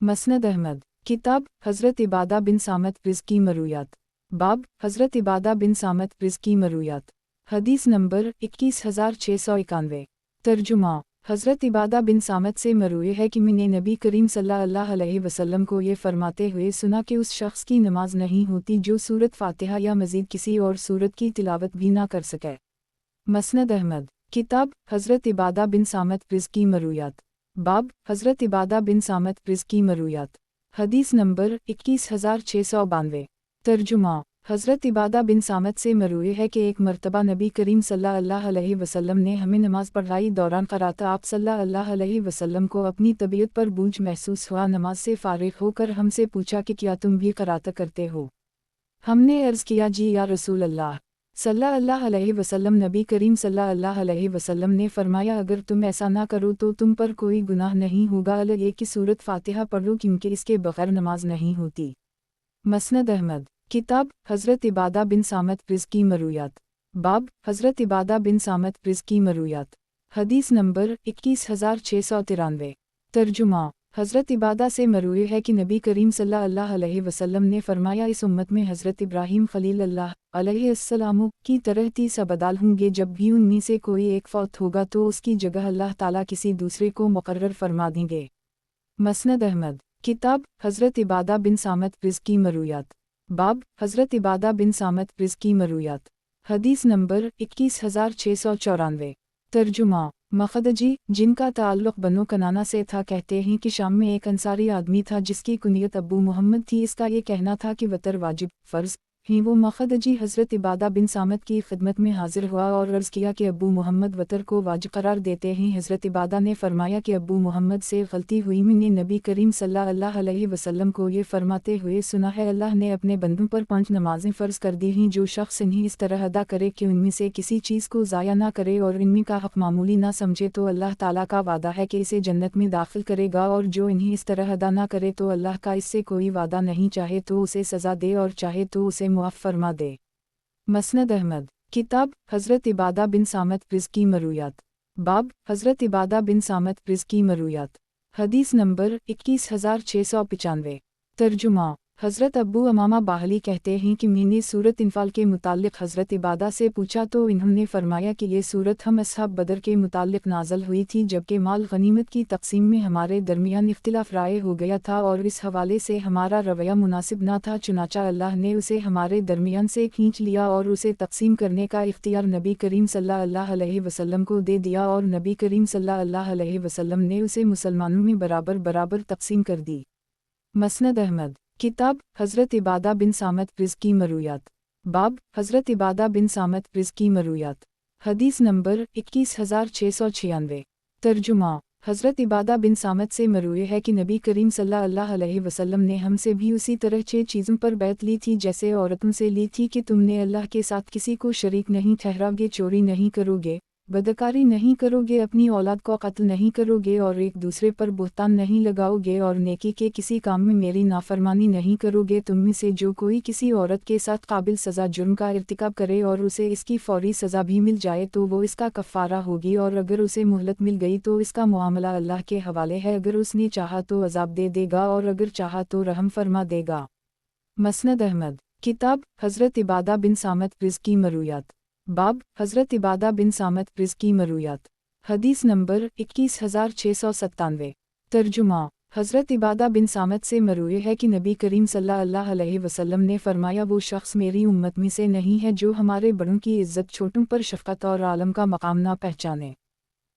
मसनद अहमद। किताब हज़रत इबादा बिन सामत रिज़्की मरूयात। बाब हज़रत इबादा बिन सामत रिज़्की मरूयात। हदीस नंबर 21691। तर्जुमा। हज़रत इबादा बिन सामत से मरवी है कि मैंने नबी करीम सल्लल्लाहु अलैहि वसल्लम को ये फरमाते हुए सुना कि उस शख्स की नमाज नहीं होती जो सूरत फ़ातिहा या मज़ीद किसी और सूरत की तिलावत भी ना कर सके। मसनद अहमद। किताब हज़रत इबादा बिन सामत रिज़्की मरूयात। बाब हज़रत इबादा बिन सामत रिज़्की मरूयात। हदीस नंबर 21692। तर्जुमा हज़रत इबादा बिन सामत से मरवी है कि एक मरतबा नबी करीम सल्लल्लाहु अलैहि वसल्लम ने हमें नमाज पढ़ाई। दौरान क़रात आप सल्लल्लाहु अलैहि वसल्लम को अपनी तबीयत पर बोझ महसूस हुआ। नमाज से फ़ारिग होकर हमसे पूछा कि क्या तुम भी क़रात करते हो? हमने अर्ज़ किया जी या रसूल अल्लाह सल्लल्लाहु अलैहि वसल्लम। नबी करीम सल्लल्लाहु अलैहि वसल्लम ने फरमाया अगर तुम ऐसा ना करो तो तुम पर कोई गुनाह नहीं होगा, ये कि सूरत फ़ातिहा पढ़ो क्योंकि इसके बग़ैर नमाज नहीं होती। मसनद अहमद। किताब हज़रत इबादा बिन सामत रिज़्की मरूयात। बाब हज़रत इबादा बिन सामत रिज़्की मरूयात। हदीस नंबर 21693। तर्जुमा हज़रत इबादा से मरवी है कि नबी करीम सल्लल्लाहु अलैहि वसल्लम ने फरमाया इस उम्मत में हज़रत इब्राहीम खलीलुल्लाह अलैहिस्सलाम की तरह 30 अबदाल होंगे। जब भी उनमें से कोई एक फौत होगा तो उसकी जगह अल्लाह ताला किसी दूसरे को मुकर्रर फरमा देंगे। मसनद अहमद। किताब हज़रत इबादा बिन सामत रिज़्की मरूयात। बाब हज़रत इबादा बिन सामत रिज़्की मरूयात। हदीस नंबर 21694। तर्जुमा मखदजी जिनका ताल्लुक़ बनो कनाना से था कहते हैं कि शाम में एक अंसारी आदमी था जिसकी कुनियत अबू मोहम्मद थी। इसका ये कहना था कि वतर वाजिब फ़र्ज़ ही। वो मखदजी हज़रत इबादा बिन सामत की खिदमत में हाजिर हुआ और अर्ज़ किया कि अबू मोहम्मद वतर को वाजिब करार देते हैं। हज़रत इबादा ने फरमाया कि अबू मोहम्मद से गलती हुई। मैंने नबी करीम सल्लल्लाहु अलैहि वसल्लम को ये फरमाते हुए सुना है अल्लाह ने अपने बंदों पर 5 नमाज़ें फ़र्ज़ कर दी हैं। जो शख्स इन्हें इस तरह अदा करे कि उनमें से किसी चीज़ को ज़ाया ना करे और इनमें का हक़ मामूली ना समझे तो अल्लाह ताला का वादा है कि इसे जन्नत में दाखिल करेगा, और जो इन्हें इस तरह अदा ना करे तो अल्लाह का इससे कोई वादा नहीं, चाहे तो उसे सज़ा दे और चाहे तो उसे मुआफ़ फरमा दे। मसनद अहमद। किताब हज़रत इबादा बिन सामत रिज़्की मरूयात। बाब हज़रत इबादा बिन सामत रिज़्की मरूयात। हदीस नंबर 21695। तर्जुमा हज़रत अब्बू अमामा बाहली कहते हैं कि मैंने सूरत इन्फाल के मुताल्लिक़ हज़रत इबादा से पूछा तो इन्होंने फरमाया कि ये सूरत हम अस्हाब बदर के मुताल्लिक़ नाज़ल हुई थी जबकि माल गनीमत की तक़सीम में हमारे दरमियान इख्तिलाफ़ राय हो गया था और इस हवाले से हमारा रवैया मुनासिब ना था। चुनाचा अल्लाह ने उसे हमारे दरमियान से खींच लिया और उसे तक़सीम करने का इख्तियार नबी करीम सल्लल्लाहु अलैहि वसल्लम को दे दिया और नबी करीम सल्लल्लाहु अलैहि वसल्लम ने उसे मुसलमानों में बराबर बराबर तक़सीम कर दी। मसनद अहमद। किताब हज़रत इबादा बिन सामत रिज़्की मरूयात। बाब हज़रत इबादा बिन सामत रिज़्की मरूयात। हदीस नंबर 21696। तर्जुमा हज़रत इबादा बिन सामत से मरवी है कि नबी करीम सल्लल्लाहु अलैहि वसल्लम ने हमसे भी उसी तरह 6 चीज़ों पर बैत ली थी जैसे औरतों से ली थी कि तुमने अल्लाह के साथ किसी को शरीक नहीं ठहराओगे, चोरी नहीं करोगे, बदकारी नहीं करोगे, अपनी औलाद को कत्ल नहीं करोगे और एक दूसरे पर बुहतान नहीं लगाओगे और नेकी के किसी काम में मेरी नाफरमानी नहीं करोगे। तुम में से जो कोई किसी औरत के साथ काबिल सज़ा जुर्म का इर्तिकाब करे और उसे इसकी फ़ौरी सज़ा भी मिल जाए तो वो इसका कफ़ारा होगी, और अगर उसे मोहलत मिल गई तो इसका मामला अल्लाह के हवाले है। अगर उसने चाहा तो अज़ाब दे देगा और अगर चाहा तो रहम फरमा देगा। मसनद अहमद। किताब हज़रत इबादा बिन सामत रिज़्की मरूयात। बाब हज़रत इबादा बिन सामत रिज़्की मरूयात। हदीस नंबर 21697। तर्जुमा हज़रत इबादा बिन सामत से मरवी है कि नबी करीम सल्लल्लाहु अलैहि वसल्लम ने फरमाया वो शख्स मेरी उम्मत में से नहीं है जो हमारे बड़ों की इज़्ज़त छोटों पर शफ़क़त और आलम का मकाम ना पहचाने।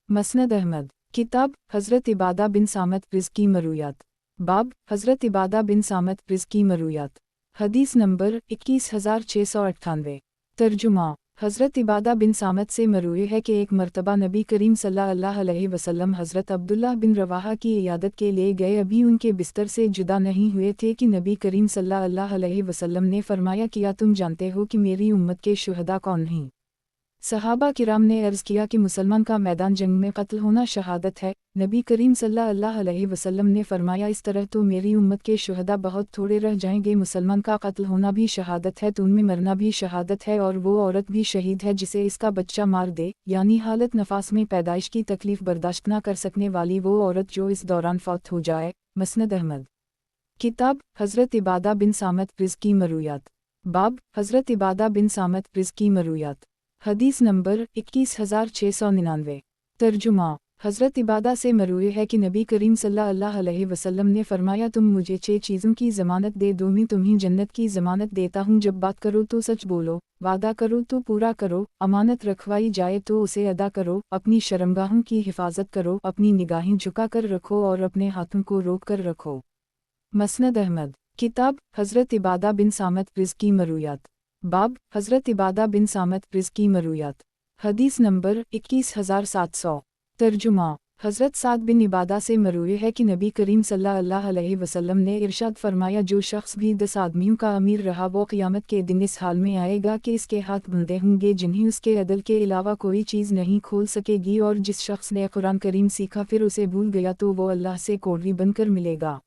मसनद अहमद। किताब हज़रत इबादा बिन सामत रिज़्की मरूयात। बाब हज़रत इबादा बिन सामत रिज़्की मरूयात। हदीस नंबर 21698। तर्जुमा हज़रत इबादा बिन सामत से मरवी है कि एक मरतबा नबी करीम सल्लल्लाहु अलैहि वसल्लम हज़रत अब्दुल्लाह बिन रवाहा की इयादत के लिए गए। अभी उनके बिस्तर से जुदा नहीं हुए थे कि नबी करीम सल्लल्लाहु अलैहि वसल्लम ने फरमाया क्या तुम जानते हो कि मेरी उम्मत के शुहदा कौन हैं? सहाबा किराम ने अर्ज़ किया कि मुसलमान का मैदान जंग में कत्ल होना शहादत है। नबी करीम सल्लल्लाहु अलैहि वसल्लम ने फरमाया इस तरह तो मेरी उम्मत के शुहदा बहुत थोड़े रह जाएंगे। मुसलमान का कत्ल होना भी शहादत है तो उनमें मरना भी शहादत है, और वो औरत भी शहीद है जिसे इसका बच्चा मार दे, यानी हालत नफास में पैदाइश की तकलीफ़ बर्दाश्त न कर सकने वाली वो औरत जो इस दौरान फौत हो जाए। मसनद अहमद। किताब हज़रत इबादा बिन सामत रिज़्की मरूयात। बाब हज़रत इबादा बिन सामत रिज़्की मरूयात। हदीस नंबर 21699। तर्जुमा حضرت عبادہ سے مروی ہے کہ نبی کریم صلی اللہ علیہ وسلم نے فرمایا تم مجھے 6 چیزوں کی ضمانت دے دو میں تمہیں جنت کی ضمانت دیتا ہوں، جب بات کرو تو سچ بولو، وعدہ کرو تو پورا کرو، امانت رکھوائی جائے تو اسے ادا کرو، اپنی شرمگاہوں کی حفاظت کرو، اپنی نگاہیں جھکا کر رکھو اور اپنے ہاتھوں کو روک کر رکھو۔ مسند احمد۔ کتاب حضرت عبادہ بن صامت رزقی مرویات۔ باب حضرت عبادہ بن صامت رزقی مرویات۔ حدیث نمبر 21700۔ ترجمہ۔ حضرت سعد بن عبادہ سے مروی ہے کہ نبی کریم صلی اللہ علیہ وسلم نے ارشاد فرمایا جو شخص بھی 10 آدمیوں کا امیر رہا وہ قیامت کے دن اس حال میں آئے گا کہ اس کے ہاتھ بندھے ہوں گے جنہیں اس کے عدل کے علاوہ کوئی چیز نہیں کھول سکے گی، اور جس شخص نے قرآن کریم سیکھا پھر اسے بھول گیا تو وہ اللہ سے کوڑی بن کر ملے گا۔